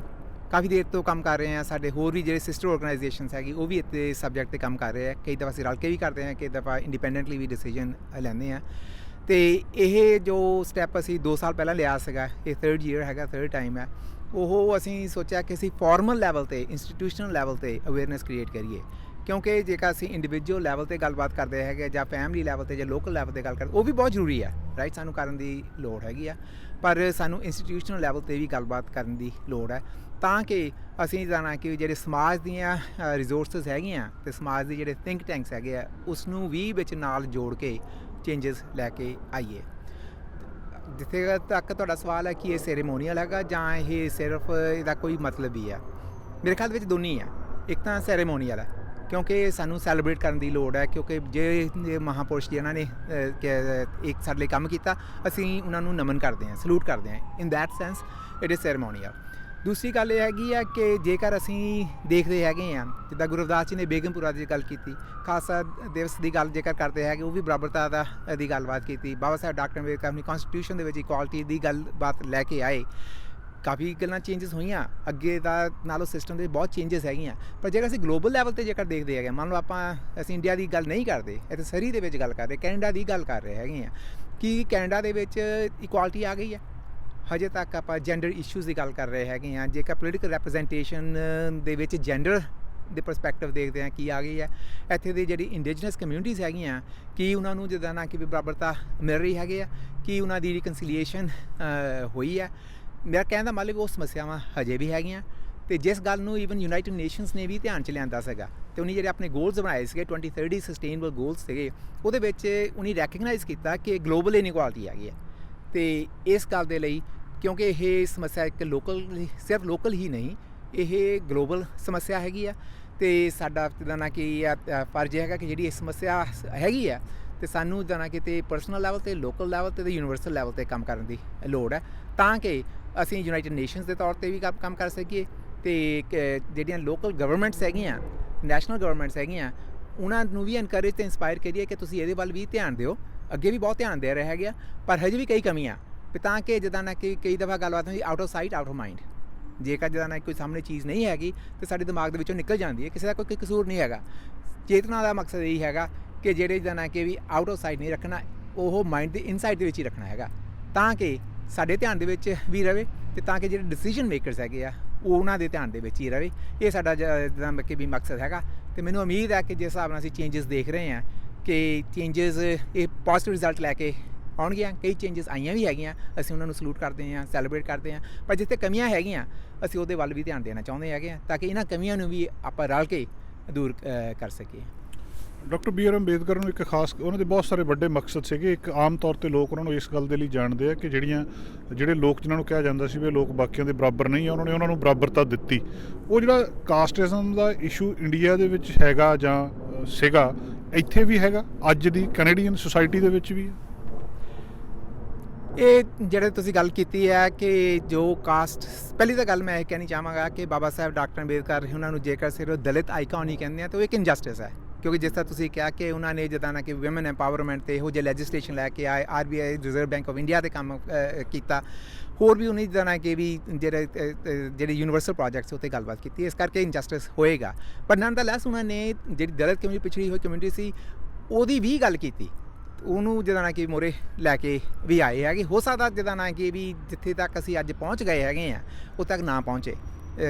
ਕਾਫੀ ਦੇਰ ਤੋਂ ਕੰਮ ਕਰ ਰਹੇ ਹਾਂ। ਸਾਡੇ ਹੋਰ ਵੀ ਜਿਹੜੇ ਸਿਸਟਰ ਆਰਗੇਨਾਈਜੇਸ਼ਨਸ ਹੈਗੀ, ਉਹ ਵੀ ਇੱਥੇ ਸਬਜੈਕਟ 'ਤੇ ਕੰਮ ਕਰ ਰਹੇ ਆ। ਕਈ ਦਫਾ ਅਸੀਂ ਰਲ ਕੇ ਵੀ ਕਰਦੇ ਹਾਂ, ਕਈ ਦਫਾ ਇੰਡੀਪੈਂਡੈਂਟਲੀ ਵੀ ਡਿਸੀਜਨ ਲੈਂਦੇ ਹਾਂ। ਅਤੇ ਇਹ ਜੋ ਸਟੈਪ ਅਸੀਂ 2 ਸਾਲ ਪਹਿਲਾਂ ਲਿਆ ਸੀਗਾ, ਇਹ 3rd ਈਅਰ ਹੈਗਾ, 3rd ਟਾਈਮ ਹੈ, ਉਹ ਅਸੀਂ ਸੋਚਿਆ ਕਿ ਅਸੀਂ ਫਾਰਮਲ ਲੈਵਲ 'ਤੇ, ਇੰਸਟੀਟਿਊਸ਼ਨਲ ਲੈਵਲ 'ਤੇ ਅਵੇਅਰਨੈਸ ਕ੍ਰੀਏਟ ਕਰੀਏ। ਕਿਉਂਕਿ ਜੇਕਰ ਅਸੀਂ ਇੰਡੀਵਿਜੂਅਲ ਲੈਵਲ 'ਤੇ ਗੱਲਬਾਤ ਕਰਦੇ ਹੈਗੇ ਜਾਂ ਫੈਮਿਲੀ ਲੈਵਲ 'ਤੇ ਜਾਂ ਲੋਕਲ ਲੈਵਲ 'ਤੇ ਗੱਲ ਕਰਦੇ, ਉਹ ਵੀ ਬਹੁਤ ਜ਼ਰੂਰੀ ਹੈ, ਰਾਈਟ, ਸਾਨੂੰ ਕਰਨ ਦੀ ਲੋੜ ਹੈਗੀ ਆ। ਪਰ ਸਾਨੂੰ ਇੰਸਟੀਟਿਊਸ਼ਨਲ ਲੈਵਲ 'ਤੇ ਵੀ ਗੱਲਬਾਤ ਕਰਨ ਦੀ ਲੋੜ ਹੈ, ਤਾਂ ਕਿ ਅਸੀਂ ਜਾਣਾ ਕਿ ਜਿਹੜੇ ਸਮਾਜ ਦੀਆਂ ਰਿਸੋਰਸਿਸ ਹੈਗੀਆਂ ਅਤੇ ਸਮਾਜ ਦੇ ਜਿਹੜੇ ਥਿੰਕ ਟੈਂਕਸ ਹੈਗੇ ਆ, ਉਸ ਨੂੰ ਵੀ ਵਿੱਚ ਨਾਲ ਜੋੜ ਕੇ ਚੇਂਜਸ ਲੈ ਕੇ ਆਈਏ। ਜਿੱਥੇ ਤੱਕ ਤੁਹਾਡਾ ਸਵਾਲ ਹੈ ਕਿ ਇਹ ਸੈਰੇਮੋਨੀਅਲ ਹੈਗਾ ਜਾਂ ਇਹ ਸਿਰਫ ਇਹਦਾ ਕੋਈ ਮਤਲਬ ਵੀ ਹੈ, ਮੇਰੇ ਖਿਆਲ ਵਿੱਚ ਦੋਨੇ ਹੀ ਆ। ਇੱਕ ਤਾਂ ਸੈਰੇਮੋਨੀਅਲ ਹੈ ਕਿਉਂਕਿ ਸਾਨੂੰ ਸੈਲੀਬ੍ਰੇਟ ਕਰਨ ਦੀ ਲੋੜ ਹੈ, ਕਿਉਂਕਿ ਜੇ ਮਹਾਂਪੁਰਸ਼ ਜਿਨ੍ਹਾਂ ਨੇ ਇੱਕ ਸਾਡੇ ਲਈ ਕੰਮ ਕੀਤਾ, ਅਸੀਂ ਉਹਨਾਂ ਨੂੰ ਨਮਨ ਕਰਦੇ ਹਾਂ, ਸਲੂਟ ਕਰਦੇ ਹਾਂ। In that sense it is ceremonial. ਦੂਸਰੀ ਗੱਲ ਇਹ ਹੈਗੀ ਆ ਕਿ ਜੇਕਰ ਅਸੀਂ ਦੇਖਦੇ ਹੈਗੇ ਹਾਂ, ਜਿੱਦਾਂ ਗੁਰੂ ਰਵਿਦਾਸ ਜੀ ਨੇ ਬੇਗਮਪੁਰਾ ਦੀ ਗੱਲ ਕੀਤੀ, ਖਾਲਸਾ ਦਿਵਸ ਦੀ ਗੱਲ ਜੇਕਰ ਕਰਦੇ ਹੈਗੇ, ਉਹ ਵੀ ਬਰਾਬਰਤਾ ਦੀ ਗੱਲਬਾਤ ਕੀਤੀ। ਬਾਬਾ ਸਾਹਿਬ ਡਾਕਟਰ ਅੰਬੇਦਕਰ ਆਪਣੀ ਕੌਨਸਟੀਟਿਊਸ਼ਨ ਦੇ ਵਿੱਚ ਇਕੁਆਲਿਟੀ ਦੀ ਗੱਲਬਾਤ ਲੈ ਕੇ ਆਏ। ਕਾਫੀ ਗੱਲਾਂ ਚੇਂਜਸ ਹੋਈਆਂ, ਅੱਗੇ ਦਾ ਨਾਲੋਂ ਸਿਸਟਮ ਦੇ ਬਹੁਤ ਚੇਂਜਸ ਹੈਗੀਆਂ। ਪਰ ਜੇਕਰ ਅਸੀਂ ਗਲੋਬਲ ਲੈਵਲ 'ਤੇ ਜੇਕਰ ਦੇਖਦੇ ਹੈਗੇ, ਮੰਨ ਲਓ ਅਸੀਂ ਇੰਡੀਆ ਦੀ ਗੱਲ ਨਹੀਂ ਕਰਦੇ, ਇੱਥੇ ਸਰੀ ਦੇ ਵਿੱਚ ਗੱਲ ਕਰ ਰਹੇ, ਕੈਨੇਡਾ ਦੀ ਗੱਲ ਕਰ ਰਹੇ ਹੈਗੇ ਹਾਂ ਕਿ ਕੈਨੇਡਾ ਦੇ ਵਿੱਚ ਇਕੁਆਲਿਟੀ ਆ ਗਈ ਹੈ। ਹਜੇ ਤੱਕ ਆਪਾਂ ਜੈਂਡਰ ਇਸ਼ੂਜ਼ ਦੀ ਗੱਲ ਕਰ ਰਹੇ ਹੈਗੇ ਹਾਂ। ਜੇਕਰ ਪੋਲੀਟੀਕਲ ਰੈਪਰੈਜ਼ੈਂਟੇਸ਼ਨ ਦੇ ਵਿੱਚ ਜੈਂਡਰ ਦੇ ਪਰਸਪੈਕਟਿਵ ਦੇਖਦੇ ਹਾਂ ਕੀ ਆ ਗਈ ਹੈ। ਇੱਥੇ ਦੀ ਜਿਹੜੀ ਇੰਡੀਜਨਸ ਕਮਿਊਨਿਟੀਜ਼ ਹੈਗੀਆਂ, ਕੀ ਉਹਨਾਂ ਨੂੰ ਜਿੱਦਾਂ ਨਾ ਕਿ ਵੀ ਬਰਾਬਰਤਾ ਮਿਲ ਰਹੀ ਹੈਗੀ ਆ, ਕੀ ਉਹਨਾਂ ਦੀ ਰਿਕਨਸੀਲੀਏਸ਼ਨ ਹੋਈ ਹੈ। ਮੇਰਾ ਕਹਿਣ ਦਾ ਮਤਲਬ ਉਹ ਸਮੱਸਿਆਵਾਂ ਹਜੇ ਵੀ ਹੈਗੀਆਂ। ਅਤੇ ਜਿਸ ਗੱਲ ਨੂੰ ਈਵਨ ਯੂਨਾਈਟਿਡ ਨੇਸ਼ਨਸ ਨੇ ਵੀ ਧਿਆਨ 'ਚ ਲਿਆਂਦਾ ਸੀਗਾ, ਅਤੇ ਉਹਨੇ ਜਿਹੜੇ ਆਪਣੇ ਗੋਲਸ ਬਣਾਏ ਸੀਗੇ 2030 ਸਸਟੇਨੇਬਲ ਗੋਲਸ ਸੀਗੇ, ਉਹਦੇ ਵਿੱਚ ਉਹਨੇ ਰੈਕਗਨਾਈਜ਼ ਕੀਤਾ ਕਿ ਗਲੋਬਲ ਇਨਇਕੁਆਲਿਟੀ ਹੈਗੀ ਹੈ। ਅਤੇ ਇਸ ਗੱਲ ਦੇ ਲਈ, ਕਿਉਂਕਿ ਇਹ ਸਮੱਸਿਆ ਇੱਕ ਸਿਰਫ ਲੋਕਲ ਹੀ ਨਹੀਂ, ਇਹ ਗਲੋਬਲ ਸਮੱਸਿਆ ਹੈਗੀ ਆ। ਅਤੇ ਸਾਡਾ ਜਿੱਦਾਂ ਨਾ ਕਿ ਫਰਜ਼ ਹੈਗਾ ਕਿ ਜਿਹੜੀ ਇਹ ਸਮੱਸਿਆ ਹੈਗੀ ਆ, ਅਤੇ ਸਾਨੂੰ ਜਿੱਦਾਂ ਨਾ ਕਿਤੇ ਪਰਸਨਲ ਲੈਵਲ 'ਤੇ, ਲੋਕਲ ਲੈਵਲ 'ਤੇ, ਯੂਨੀਵਰਸਲ ਲੈਵਲ 'ਤੇ ਕੰਮ ਕਰਨ ਦੀ ਲੋੜ ਹੈ, ਤਾਂ ਕਿ ਅਸੀਂ ਯੂਨਾਈਟਿਡ ਨੇਸ਼ਨਸ ਦੇ ਤੌਰ 'ਤੇ ਵੀ ਕੰਮ ਕਰ ਸਕੀਏ। ਅਤੇ ਜਿਹੜੀਆਂ ਲੋਕਲ ਗਵਰਨਮੈਂਟਸ ਹੈਗੀਆਂ, ਨੈਸ਼ਨਲ ਗਵਰਨਮੈਂਟਸ ਹੈਗੀਆਂ, ਉਹਨਾਂ ਨੂੰ ਵੀ ਐਨਕਰੇਜ ਅਤੇ ਇੰਸਪਾਇਰ ਕਰੀਏ ਕਿ ਤੁਸੀਂ ਇਹਦੇ ਵੱਲ ਵੀ ਧਿਆਨ ਦਿਓ। ਅੱਗੇ ਵੀ ਬਹੁਤ ਧਿਆਨ ਦੇ ਰਹੇ ਹੈਗੇ ਆ, ਪਰ ਹਜੇ ਵੀ ਕਈ ਕਮੀਆਂ, ਤਾਂ ਕਿ ਜਿੱਦਾਂ ਨਾ ਕਿ ਕਈ ਦਫਾ ਗੱਲਬਾਤ ਹੁੰਦੀ out of site out of mind. ਜੇਕਰ ਜਿੱਦਾਂ ਨਾ ਕੋਈ ਸਾਹਮਣੇ ਚੀਜ਼ ਨਹੀਂ ਹੈਗੀ ਤਾਂ ਸਾਡੇ ਦਿਮਾਗ ਦੇ ਵਿੱਚੋਂ ਨਿਕਲ ਜਾਂਦੀ ਹੈ। ਕਿਸੇ ਦਾ ਕੋਈ ਕਸੂਰ ਨਹੀਂ ਹੈਗਾ। ਚੇਤਨਾ ਦਾ ਮਕਸਦ ਇਹੀ ਹੈਗਾ ਕਿ ਜਿਹੜੇ ਜਿੱਦਾਂ ਨਾ ਕਿ ਵੀ ਆਊਟ ਆਫ ਸਾਈਟ ਨਹੀਂ ਰੱਖਣਾ, ਉਹ ਮਾਈਂਡ ਦੇ ਇਨਸਾਈਡ ਦੇ ਵਿੱਚ ਹੀ ਰੱਖਣਾ ਹੈਗਾ, ਤਾਂ ਕਿ ਸਾਡੇ ਧਿਆਨ ਦੇ ਵਿੱਚ ਵੀ ਰਵੇ, ਅਤੇ ਤਾਂ ਕਿ ਜਿਹੜੇ ਡਿਸੀਜਨ ਮੇਕਰਸ ਹੈਗੇ ਆ ਉਹ ਉਹਨਾਂ ਦੇ ਧਿਆਨ ਦੇ ਵਿੱਚ ਹੀ ਰਵੇ। ਇਹ ਸਾਡਾ ਜਿੱਦਾਂ ਕਿ ਵੀ ਮਕਸਦ ਹੈਗਾ। ਅਤੇ ਮੈਨੂੰ ਉਮੀਦ ਹੈ ਕਿ ਜਿਸ ਹਿਸਾਬ ਨਾਲ ਅਸੀਂ ਚੇਂਜਸ ਦੇਖ ਰਹੇ ਹਾਂ ਕਿ ਚੇਂਜਸ ਇਹ ਪੋਜ਼ੀਟਿਵ ਰਿਜ਼ਲਟ ਲੈ ਕੇ ਆਉਣਗੀਆਂ। ਕਈ ਚੇਂਜਸ ਆਈਆਂ ਵੀ ਹੈਗੀਆਂ, ਅਸੀਂ ਉਹਨਾਂ ਨੂੰ ਸਲੂਟ ਕਰਦੇ ਹਾਂ, ਸੈਲੀਬ੍ਰੇਟ ਕਰਦੇ ਹਾਂ। ਪਰ ਜਿੱਥੇ ਕਮੀਆਂ ਹੈਗੀਆਂ, ਅਸੀਂ ਉਹਦੇ ਵੱਲ ਵੀ ਧਿਆਨ ਦੇਣਾ ਚਾਹੁੰਦੇ ਹੈਗੇ ਹਾਂ, ਤਾਂ ਕਿ ਇਹਨਾਂ ਕਮੀਆਂ ਨੂੰ ਵੀ ਆਪਾਂ ਰਲ ਕੇ ਦੂਰ ਕਰ ਸਕੀਏ। ਡਾਕਟਰ ਬੀ ਆਰ ਅੰਬੇਦਕਰ ਨੂੰ ਇੱਕ ਖਾਸ, ਉਹਨਾਂ ਦੇ ਬਹੁਤ ਸਾਰੇ ਵੱਡੇ ਮਕਸਦ ਸੀਗੇ। ਇੱਕ ਆਮ ਤੌਰ 'ਤੇ ਲੋਕ ਉਹਨਾਂ ਨੂੰ ਇਸ ਗੱਲ ਦੇ ਲਈ ਜਾਣਦੇ ਆ ਕਿ ਜਿਹੜੇ ਲੋਕ ਜਿਨ੍ਹਾਂ ਨੂੰ ਕਿਹਾ ਜਾਂਦਾ ਸੀ ਵੀ ਲੋਕ ਬਾਕੀਆਂ ਦੇ ਬਰਾਬਰ ਨਹੀਂ ਆ, ਉਹਨਾਂ ਨੇ ਉਹਨਾਂ ਨੂੰ ਬਰਾਬਰਤਾ ਦਿੱਤੀ। ਉਹ ਜਿਹੜਾ ਕਾਸਟਿਜ਼ਮ ਦਾ ਇਸ਼ੂ ਇੰਡੀਆ ਦੇ ਵਿੱਚ ਹੈਗਾ ਜਾਂ ਸੀਗਾ, ਇੱਥੇ ਵੀ ਹੈਗਾ, ਅੱਜ ਦੀ ਕੈਨੇਡੀਅਨ ਸੁਸਾਇਟੀ ਦੇ ਵਿੱਚ ਵੀ ਹੈ। ਇਹ ਜਿਹੜੇ ਤੁਸੀਂ ਗੱਲ ਕੀਤੀ ਹੈ ਕਿ ਜੋ ਕਾਸਟ, ਪਹਿਲੀ ਤਾਂ ਗੱਲ ਮੈਂ ਇਹ ਕਹਿਣੀ ਚਾਹਾਂਗਾ ਕਿ ਬਾਬਾ ਸਾਹਿਬ ਡਾਕਟਰ ਅੰਬੇਦਕਰ ਉਹਨਾਂ ਨੂੰ ਜੇਕਰ ਸਿਰਫ ਦਲਿਤ ਆਈਕਨ ਹੀ ਕਹਿੰਦੇ ਆ ਤਾਂ ਉਹ ਇੱਕ ਇਨਜਸਟਿਸ ਹੈ। ਕਿਉਂਕਿ ਜਿਸ ਤਰ੍ਹਾਂ ਤੁਸੀਂ ਕਿਹਾ ਕਿ ਉਹਨਾਂ ਨੇ ਜਿੱਦਾਂ ਨਾ ਕਿ ਵਿਮਨ ਐਮਪਾਵਰਮੈਂਟ 'ਤੇ ਇਹੋ ਜਿਹੇ ਲੈਜਿਸਲੇਸ਼ਨ ਲੈ ਕੇ ਆਏ, RBI reserve bank of India 'ਤੇ ਕੰਮ ਕੀਤਾ, ਹੋਰ ਵੀ ਉਹਨੇ ਜਿੱਦਾਂ ਨਾ ਕਿ ਵੀ ਜਿਹੜੇ ਯੂਨੀਵਰਸਲ ਪ੍ਰੋਜੈਕਟਸ ਉੱਤੇ ਗੱਲਬਾਤ ਕੀਤੀ। ਇਸ ਕਰਕੇ ਇਨਜਸਟਿਸ ਹੋਏਗਾ। ਪਰ ਨਨ ਦਾ ਲੈਸ ਉਹਨਾਂ ਨੇ ਜਿਹੜੀ ਦਲਿਤ ਕਮਿਊਨਿਟੀ, ਪਿਛੜੀ ਹੋਈ ਕਮਿਊਨਿਟੀ ਸੀ, ਉਹਦੀ ਵੀ ਗੱਲ ਕੀਤੀ, ਉਹਨੂੰ ਜਿੱਦਾਂ ਨਾ ਕਿ ਮੋਰੇ ਲੈ ਕੇ ਵੀ ਆਏ ਹੈਗੇ। ਹੋ ਸਕਦਾ ਜਿੱਦਾਂ ਨਾ ਕਿ ਵੀ ਜਿੱਥੇ ਤੱਕ ਅਸੀਂ ਅੱਜ ਪਹੁੰਚ ਗਏ ਹੈਗੇ ਆ, ਉੱਥੇ ਤੱਕ ਨਾ ਪਹੁੰਚੇ,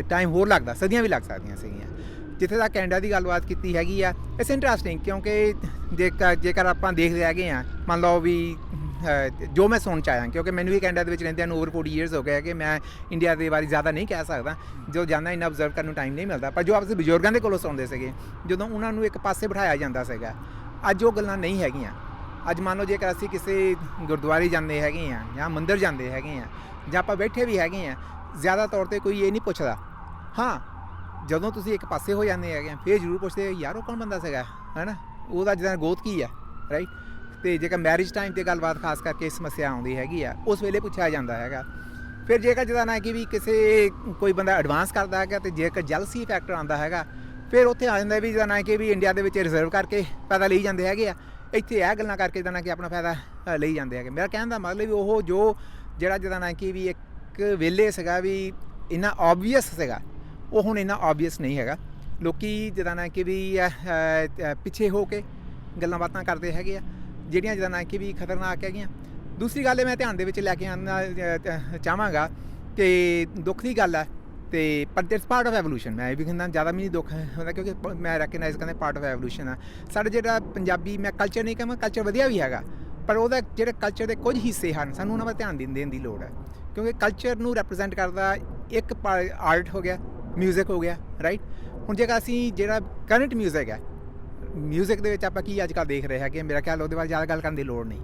ਟਾਈਮ ਹੋਰ ਲੱਗਦਾ, ਸਦੀਆਂ ਵੀ ਲੱਗ ਸਕਦੀਆਂ ਸੀਗੀਆਂ। ਜਿੱਥੇ ਤੱਕ ਕੈਨੇਡਾ ਦੀ ਗੱਲਬਾਤ ਕੀਤੀ ਹੈਗੀ ਆ, ਇਟਸ ਇੰਟਰਸਟਿੰਗ, ਕਿਉਂਕਿ ਜੇਕਰ ਆਪਾਂ ਦੇਖਦੇ ਹੈਗੇ ਆ, ਮੰਨ ਲਓ ਵੀ ਜੋ ਮੈਂ ਸੁਣ 'ਚ ਆਇਆ, ਕਿਉਂਕਿ ਮੈਨੂੰ ਵੀ ਕੈਨੇਡਾ ਦੇ ਵਿੱਚ ਰਹਿੰਦਿਆਂ ਨੂੰ ਓਵਰ 40 ਈਅਰਸ ਹੋ ਗਏ ਕਿ ਮੈਂ ਇੰਡੀਆ ਦੇ ਬਾਰੇ ਜ਼ਿਆਦਾ ਨਹੀਂ ਕਹਿ ਸਕਦਾ, ਜੋ ਜਾਂਦਾ ਇੰਨਾ ਅਬਜ਼ਰਵ ਕਰਨ ਨੂੰ ਟਾਈਮ ਨਹੀਂ ਮਿਲਦਾ। ਪਰ ਜੋ ਆਪਦੇ ਬਜ਼ੁਰਗਾਂ ਦੇ ਕੋਲੋਂ ਸੁਣਦੇ ਸੀਗੇ, ਜਦੋਂ ਉਹਨਾਂ ਨੂੰ ਇੱਕ ਪਾਸੇ ਬਿਠਾਇਆ ਜਾਂਦਾ ਸੀਗਾ, ਅੱਜ ਉਹ ਗੱਲਾਂ ਨਹੀਂ ਹੈਗੀਆਂ। ਅੱਜ ਮੰਨ ਲਓ ਜੇਕਰ ਅਸੀਂ ਕਿਸੇ ਗੁਰਦੁਆਰੇ ਜਾਂਦੇ ਹੈਗੇ ਆ ਜਾਂ ਮੰਦਿਰ ਜਾਂਦੇ ਹੈਗੇ ਆ, ਜਾਂ ਆਪਾਂ ਬੈਠੇ ਵੀ ਹੈਗੇ ਆ, ਜ਼ਿਆਦਾ ਤੌਰ 'ਤੇ ਕੋਈ ਇਹ ਨਹੀਂ ਪੁੱਛਦਾ। ਹਾਂ, ਜਦੋਂ ਤੁਸੀਂ ਇੱਕ ਪਾਸੇ ਹੋ ਜਾਂਦੇ ਹੈਗੇ ਆ, ਫਿਰ ਜ਼ਰੂਰ ਪੁੱਛਦੇ ਯਾਰ ਉਹ ਕੌਣ ਬੰਦਾ ਸੀਗਾ, ਹੈ ਨਾ, ਉਹਦਾ ਜਿੱਦਾਂ ਗੋਤ ਕੀ ਆ, ਰਾਈਟ। ਅਤੇ ਜੇਕਰ ਮੈਰਿਜ ਟਾਈਮ 'ਤੇ ਗੱਲਬਾਤ ਖਾਸ ਕਰਕੇ ਸਮੱਸਿਆ ਆਉਂਦੀ ਹੈਗੀ ਆ, ਉਸ ਵੇਲੇ ਪੁੱਛਿਆ ਜਾਂਦਾ ਹੈਗਾ। ਫਿਰ ਜੇਕਰ ਜਿੱਦਾਂ ਨਾ ਕਿ ਵੀ ਕੋਈ ਬੰਦਾ ਐਡਵਾਂਸ ਕਰਦਾ ਹੈਗਾ, ਅਤੇ ਜੇਕਰ ਜੈਲਸੀ ਫੈਕਟਰ ਆਉਂਦਾ ਹੈਗਾ, ਫਿਰ ਉੱਥੇ ਆ ਜਾਂਦਾ ਵੀ ਜਿੱਦਾਂ ਨਾ ਕਿ ਵੀ ਇੰਡੀਆ ਦੇ ਵਿੱਚ ਰਿਜ਼ਰਵ ਕਰਕੇ ਫਾਇਦਾ ਲਈ ਜਾਂਦੇ ਹੈਗੇ ਆ, ਇੱਥੇ ਇਹ ਗੱਲਾਂ ਕਰਕੇ ਜਿੱਦਾਂ ਨਾ ਕਿ ਆਪਣਾ ਫਾਇਦਾ ਲਈ ਜਾਂਦੇ ਹੈਗੇ। ਮੇਰਾ ਕਹਿਣ ਦਾ ਮਤਲਬ ਵੀ ਉਹ ਜਿਹੜਾ ਜਿੱਦਾਂ ਨਾ ਕਿ ਵੀ ਇੱਕ ਵੇਲੇ ਸੀਗਾ ਵੀ ਇੰਨਾ ਓਬਵੀਅਸ ਸੀਗਾ, ਉਹ ਹੁਣ ਇੰਨਾ ਓਬਵੀਅਸ ਨਹੀਂ ਹੈਗਾ। ਲੋਕ ਜਿੱਦਾਂ ਨਾ ਕਿ ਵੀ ਪਿੱਛੇ ਹੋ ਕੇ ਗੱਲਾਂ ਬਾਤਾਂ ਕਰਦੇ ਹੈਗੇ ਆ, ਜਿਹੜੀਆਂ ਜਿੱਦਾਂ ਨਾ ਕਿ ਵੀ ਖਤਰਨਾਕ ਹੈਗੀਆਂ। ਦੂਸਰੀ ਗੱਲ ਮੈਂ ਧਿਆਨ ਦੇ ਵਿੱਚ ਲੈ ਕੇ ਆਉਣਾ ਚਾਹਾਂਗਾ ਕਿ ਦੁੱਖ ਦੀ ਗੱਲ ਹੈ, ਅਤੇ ਪਰ ਇਟਸ ਪਾਰਟ ਆਫ ਐਵੋਲੂਸ਼ਨ। ਮੈਂ ਇਹ ਵੀ ਕਹਿੰਦਾ ਜ਼ਿਆਦਾ ਵੀ ਨਹੀਂ ਦੁੱਖ ਹੁੰਦਾ, ਕਿਉਂਕਿ ਮੈਂ ਰੈਕਗਨਾਈਜ਼ ਕਰਦਾ ਪਾਰਟ ਆਫ ਐਵੋਲੂਸ਼ਨ ਆ। ਸਾਡਾ ਜਿਹੜਾ ਪੰਜਾਬੀ, ਮੈਂ ਕਲਚਰ ਨਹੀਂ ਕਹਾਂ, ਕਲਚਰ ਵਧੀਆ ਵੀ ਹੈਗਾ, ਪਰ ਉਹਦਾ ਜਿਹੜੇ ਕਲਚਰ ਦੇ ਕੁਝ ਹਿੱਸੇ ਹਨ, ਸਾਨੂੰ ਉਹਨਾਂ ਵੱਲ ਧਿਆਨ ਦੇਣ ਦੀ ਲੋੜ ਹੈ। ਕਿਉਂਕਿ ਕਲਚਰ ਨੂੰ ਰੈਪਰੈਜ਼ੈਂਟ ਕਰਦਾ ਇੱਕ ਆਰਟ ਹੋ ਗਿਆ, ਮਿਊਜ਼ਿਕ ਹੋ ਗਿਆ, ਰਾਈਟ। ਹੁਣ ਜੇਕਰ ਅਸੀਂ ਜਿਹੜਾ ਕਰੰਟ ਮਿਊਜ਼ਿਕ ਹੈ, ਮਿਊਜ਼ਿਕ ਦੇ ਵਿੱਚ ਆਪਾਂ ਕੀ ਅੱਜ ਕੱਲ੍ਹ ਦੇਖ ਰਹੇ ਹੈਗੇ, ਮੇਰਾ ਖਿਆਲ ਉਹਦੇ ਬਾਰੇ ਜ਼ਿਆਦਾ ਗੱਲ ਕਰਨ ਦੀ ਲੋੜ ਨਹੀਂ।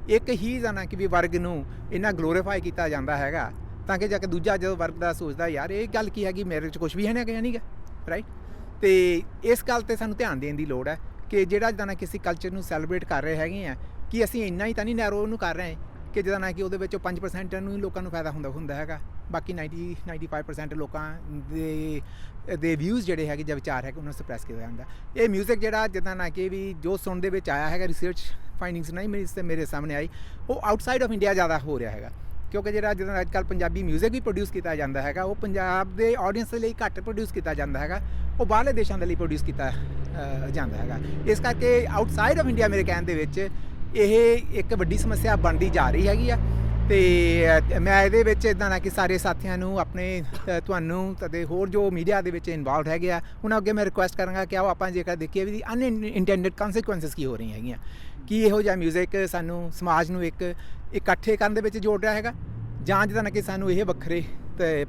ਇੱਕ ਹੀ ਜਾਣਾ ਕਿ ਵੀ ਵਰਗ ਨੂੰ ਇੰਨਾ ਗਲੋਰੀਫਾਈ ਕੀਤਾ ਜਾਂਦਾ ਹੈਗਾ ਤਾਂ ਕਿ ਜਾ ਕੇ ਦੂਜਾ ਜਦੋਂ ਵਰਗ ਦਾ ਸੋਚਦਾ ਯਾਰ ਇਹ ਗੱਲ ਕੀ ਹੈਗੀ, ਮੇਰੇ ਵਿੱਚ ਕੁਝ ਵੀ ਹੈ ਨਹੀਂ ਗਾ, ਰਾਈਟ। ਅਤੇ ਇਸ ਗੱਲ 'ਤੇ ਸਾਨੂੰ ਧਿਆਨ ਦੇਣ ਦੀ ਲੋੜ ਹੈ ਕਿ ਜਿਹੜਾ ਜਿੱਦਾਂ ਨਾ ਕਿਸੇ ਕਲਚਰ ਨੂੰ ਸੈਲੀਬ੍ਰੇਟ ਕਰ ਰਹੇ ਹੈਗੇ ਆ ਕਿ ਅਸੀਂ ਇੰਨਾ ਹੀ ਤਾਂ ਨਹੀਂ ਨੈਰੋ ਉਹਨੂੰ ਕਰ ਰਹੇ ਕਿ ਜਿੱਦਾਂ ਨਾ ਕਿ ਉਹਦੇ ਵਿੱਚੋਂ 5% ਨੂੰ ਹੀ ਲੋਕਾਂ ਨੂੰ ਫਾਇਦਾ ਹੁੰਦਾ ਹੈਗਾ, ਬਾਕੀ 95% ਲੋਕਾਂ ਦੇ ਵਿਊਜ਼ ਜਿਹੜੇ ਹੈਗੇ ਜਾਂ ਵਿਚਾਰ ਹੈਗੇ ਉਹਨਾਂ ਨੂੰ ਸਪਰੈਸ ਕੀਤਾ ਜਾਂਦਾ। ਇਹ ਮਿਊਜ਼ਿਕ ਜਿਹੜਾ ਜਿੱਦਾਂ ਨਾ ਕਿ ਵੀ ਜੋ ਸੁਣਨ ਦੇ ਵਿੱਚ ਆਇਆ ਹੈਗਾ, ਰਿਸਰਚ ਫਾਈਂਡਿੰਗਸ ਨਹੀਂ ਮੇਰੇ ਸਾਹਮਣੇ ਆਈ, ਉਹ ਆਊਟਸਾਈਡ ਆਫ ਇੰਡੀਆ ਜ਼ਿਆਦਾ ਹੋ ਰਿਹਾ ਹੈਗਾ ਕਿਉਂਕਿ ਜਿਹੜਾ ਜਿੱਦਾਂ ਅੱਜ ਕੱਲ੍ਹ ਪੰਜਾਬੀ ਮਿਊਜ਼ਿਕ ਵੀ ਪ੍ਰੋਡਿਊਸ ਕੀਤਾ ਜਾਂਦਾ ਹੈਗਾ ਉਹ ਪੰਜਾਬ ਦੇ ਆਡੀਅנס ਦੇ ਲਈ ਘੱਟ ਪ੍ਰੋਡਿਊਸ ਕੀਤਾ ਜਾਂਦਾ ਹੈਗਾ, ਉਹ ਬਾਹਰਲੇ ਦੇਸ਼ਾਂ ਦੇ ਲਈ ਪ੍ਰੋਡਿਊਸ ਕੀਤਾ ਜਾਂਦਾ ਹੈਗਾ। ਇਸ ਕਰਕੇ ਆਊਟਸਾਈਡ ਆਫ ਇੰਡੀਆ ਮੇਰੇ ਕਹਿਣ ਦੇ ਵਿੱਚ ਇਹ ਇੱਕ ਵੱਡੀ ਸਮੱਸਿਆ ਬਣਦੀ ਜਾ ਰਹੀ ਹੈਗੀ ਆ। ਅਤੇ ਮੈਂ ਇਹਦੇ ਵਿੱਚ ਇੱਦਾਂ ਨਾ ਕਿ ਸਾਰੇ ਸਾਥੀਆਂ ਨੂੰ ਆਪਣੇ ਤੁਹਾਨੂੰ ਅਤੇ ਹੋਰ ਜੋ ਮੀਡੀਆ ਦੇ ਵਿੱਚ ਇਨਵੋਲਵ ਹੈਗੇ ਆ ਉਹਨਾਂ ਅੱਗੇ ਮੈਂ ਰਿਕੁਐਸਟ ਕਰਾਂਗਾ ਕਿ ਆਓ ਆਪਾਂ ਜੇਕਰ ਦੇਖੀਏ ਵੀ ਅਨਇੰਟੈਂਡਡ ਕਨਸੀਕੁਐਂਸਿਸ ਕੀ ਹੋ ਰਹੀਆਂ ਹੈਗੀਆਂ, ਕੀ ਇਹੋ ਜਿਹਾ ਮਿਊਜ਼ਿਕ ਸਾਨੂੰ ਸਮਾਜ ਨੂੰ ਇੱਕ ਇਕੱਠੇ ਕਰਨ ਦੇ ਵਿੱਚ ਜੋੜ ਰਿਹਾ ਹੈਗਾ ਜਾਂ ਜਿੱਦਾਂ ਨਾ ਕਿ ਸਾਨੂੰ ਇਹ ਵੱਖਰੇ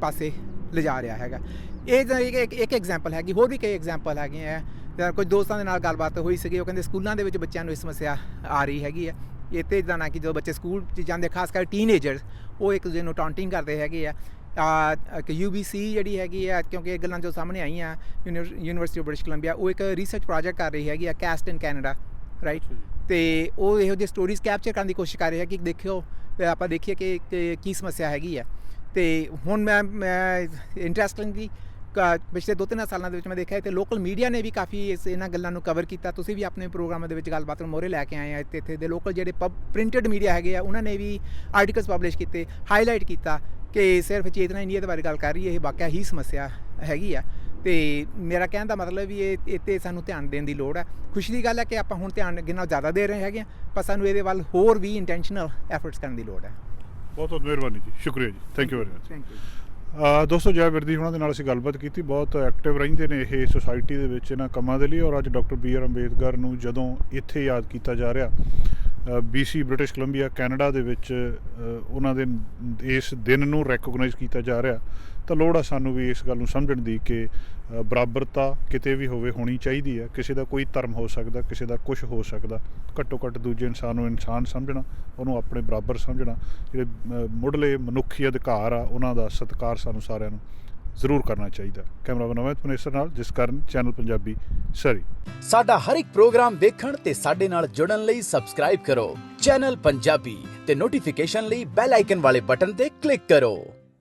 ਪਾਸੇ ਲਿਜਾ ਰਿਹਾ ਹੈਗਾ। ਇਹ ਤਾਂ ਇੱਕ ਐਗਜ਼ਾਮਪਲ ਹੈਗੀ, ਹੋਰ ਵੀ ਕਈ ਐਗਜ਼ਾਮਪਲ ਹੈਗੇ ਆ। ਕੁਝ ਦੋਸਤਾਂ ਦੇ ਨਾਲ ਗੱਲਬਾਤ ਹੋਈ ਸੀਗੀ, ਉਹ ਕਹਿੰਦੇ ਸਕੂਲਾਂ ਦੇ ਵਿੱਚ ਬੱਚਿਆਂ ਨੂੰ ਇਹ ਸਮੱਸਿਆ ਆ ਰਹੀ ਹੈਗੀ ਆ। ਇੱਥੇ ਜਿੱਦਾਂ ਨਾ ਕਿ ਜਦੋਂ ਬੱਚੇ ਸਕੂਲ 'ਚ ਜਾਂਦੇ, ਖਾਸ ਕਰ ਟੀਨਏਜਰਸ, ਉਹ ਇੱਕ ਦੂਜੇ ਨੂੰ ਟੌਂਟਿੰਗ ਕਰਦੇ ਹੈਗੇ ਆ ਕਿ UBC ਜਿਹੜੀ ਹੈਗੀ ਆ, ਕਿਉਂਕਿ ਇਹ ਗੱਲਾਂ ਜੋ ਸਾਹਮਣੇ ਆਈਆਂ ਯੂਨੀਵਰਸਿਟੀ ਆਫ ਬ੍ਰਿਟਿਸ਼ ਕੋਲੰਬੀਆ, ਉਹ ਇੱਕ ਰਿਸਰਚ ਪ੍ਰੋਜੈਕਟ ਕਰ ਰਹੀ ਹੈਗੀ ਆ ਕਾਸਟ ਇਨ ਕੈਨੇਡਾ, ਰਾਈਟ। ਅਤੇ ਉਹ ਇਹੋ ਜਿਹੇ ਸਟੋਰੀਜ਼ ਕੈਪਚਰ ਕਰਨ ਦੀ ਕੋਸ਼ਿਸ਼ ਕਰ ਰਹੇ ਹੈ ਕਿ ਦੇਖਿਓ ਆਪਾਂ ਦੇਖੀਏ ਕਿ ਕੀ ਸਮੱਸਿਆ ਹੈਗੀ ਆ। ਅਤੇ ਹੁਣ ਮੈਂ ਇੰਟਰਸਟਿੰਗਲੀ ਪਿਛਲੇ 2-3 ਸਾਲਾਂ ਦੇ ਵਿੱਚ ਮੈਂ ਦੇਖਿਆ ਅਤੇ ਲੋਕਲ ਮੀਡੀਆ ਨੇ ਵੀ ਕਾਫੀ ਇਹਨਾਂ ਗੱਲਾਂ ਨੂੰ ਕਵਰ ਕੀਤਾ। ਤੁਸੀਂ ਵੀ ਆਪਣੇ ਪ੍ਰੋਗਰਾਮਾਂ ਦੇ ਵਿੱਚ ਗੱਲਬਾਤ ਨੂੰ ਮੋਹਰੇ ਲੈ ਕੇ ਆਏ ਆ। ਇੱਥੇ ਦੇ ਲੋਕਲ ਜਿਹੜੇ ਪ੍ਰਿੰਟਡ ਮੀਡੀਆ ਹੈਗੇ ਆ ਉਹਨਾਂ ਨੇ ਵੀ ਆਰਟੀਕਲਸ ਪਬਲਿਸ਼ ਕੀਤੇ, ਹਾਈਲਾਈਟ ਕੀਤਾ ਕਿ ਸਿਰਫ ਚੇਤਨਾ ਇੰਡੀਆ ਦੇ ਬਾਰੇ ਗੱਲ ਕਰ ਰਹੀ ਹੈ, ਇਹ ਵਾਕਿਆ ਹੀ ਸਮੱਸਿਆ ਹੈਗੀ ਆ। ਅਤੇ ਮੇਰਾ ਕਹਿਣ ਦਾ ਮਤਲਬ ਵੀ ਇਹ 'ਤੇ ਸਾਨੂੰ ਧਿਆਨ ਦੇਣ ਦੀ ਲੋੜ ਹੈ। ਖੁਸ਼ੀ ਦੀ ਗੱਲ ਹੈ ਕਿ ਆਪਾਂ ਹੁਣ ਧਿਆਨ ਅੱਗੇ ਨਾਲ ਜ਼ਿਆਦਾ ਦੇ ਰਹੇ ਹੈਗੇ ਆ, ਪਰ ਸਾਨੂੰ ਇਹਦੇ ਵੱਲ ਹੋਰ ਵੀ ਇੰਟੈਂਸ਼ਨਲ ਐਫਰਟਸ ਕਰਨ ਦੀ ਲੋੜ ਹੈ। ਬਹੁਤ ਬਹੁਤ ਮਿਹਰਬਾਨੀ ਜੀ, ਸ਼ੁਕਰੀਆ ਜੀ, thank you very much. Thank you. ਦੋਸਤੋ, ਜੈ ਬਿਰਦੀ ਉਹਨਾਂ ਦੇ ਨਾਲ ਅਸੀਂ ਗੱਲਬਾਤ ਕੀਤੀ। ਬਹੁਤ ਐਕਟਿਵ ਰਹਿੰਦੇ ਨੇ ਇਹ ਸੁਸਾਇਟੀ ਦੇ ਵਿੱਚ ਇਹਨਾਂ ਕੰਮਾਂ ਦੇ ਲਈ, ਔਰ ਅੱਜ ਡਾਕਟਰ BR ਅੰਬੇਦਕਰ ਨੂੰ ਜਦੋਂ ਇੱਥੇ ਯਾਦ ਕੀਤਾ ਜਾ ਰਿਹਾ BC ਬ੍ਰਿਟਿਸ਼ ਕੋਲੰਬੀਆ ਕੈਨੇਡਾ ਦੇ ਵਿੱਚ ਉਹਨਾਂ ਦੇ ਇਸ ਦਿਨ ਨੂੰ ਰੈਕੋਗਨਾਈਜ਼ ਕੀਤਾ ਜਾ ਰਿਹਾ, ਤਾਂ ਲੋੜ ਆ ਸਾਨੂੰ ਵੀ ਇਸ ਗੱਲ ਨੂੰ ਸਮਝਣ ਦੀ ਕਿ ਬਰਾਬਰਤਾ ਕਿਤੇ ਵੀ ਹੋਣੀ ਚਾਹੀਦੀ ਹੈ। ਕਿਸੇ ਦਾ ਕੋਈ ਧਰਮ ਹੋ ਸਕਦਾ, ਕਿਸੇ ਦਾ ਕੁਛ ਹੋ ਸਕਦਾ, ਘੱਟੋ ਘੱਟ ਦੂਜੇ ਇਨਸਾਨ ਨੂੰ ਇਨਸਾਨ ਸਮਝਣਾ, ਉਹਨੂੰ ਆਪਣੇ ਬਰਾਬਰ ਸਮਝਣਾ, ਜਿਹੜੇ ਮੁੱਢਲੇ ਮਨੁੱਖੀ ਅਧਿਕਾਰ ਆ ਉਹਨਾਂ ਦਾ ਸਤਿਕਾਰ ਸਾਨੂੰ ਸਾਰਿਆਂ ਨੂੰ ਜ਼ਰੂਰ ਕਰਨਾ ਚਾਹੀਦਾ। ਕੈਮਰਾਮੈਨ ਅਮਿਤ ਪਨੇਸਰ ਨਾਲ ਜਿਸ ਕਾਰਨ ਚੈਨਲ ਪੰਜਾਬੀ ਸਰੀ। ਸਾਡਾ ਹਰ ਇੱਕ ਪ੍ਰੋਗਰਾਮ ਵੇਖਣ ਤੇ ਸਾਡੇ ਨਾਲ ਜੁੜਨ ਲਈ ਸਬਸਕ੍ਰਾਈਬ ਕਰੋ ਚੈਨਲ ਪੰਜਾਬੀ ਤੇ ਨੋਟੀਫਿਕੇਸ਼ਨ ਲਈ ਬੈਲ ਆਈਕਨ ਵਾਲੇ ਬਟਨ ਤੇ ਕਲਿੱਕ ਕਰੋ।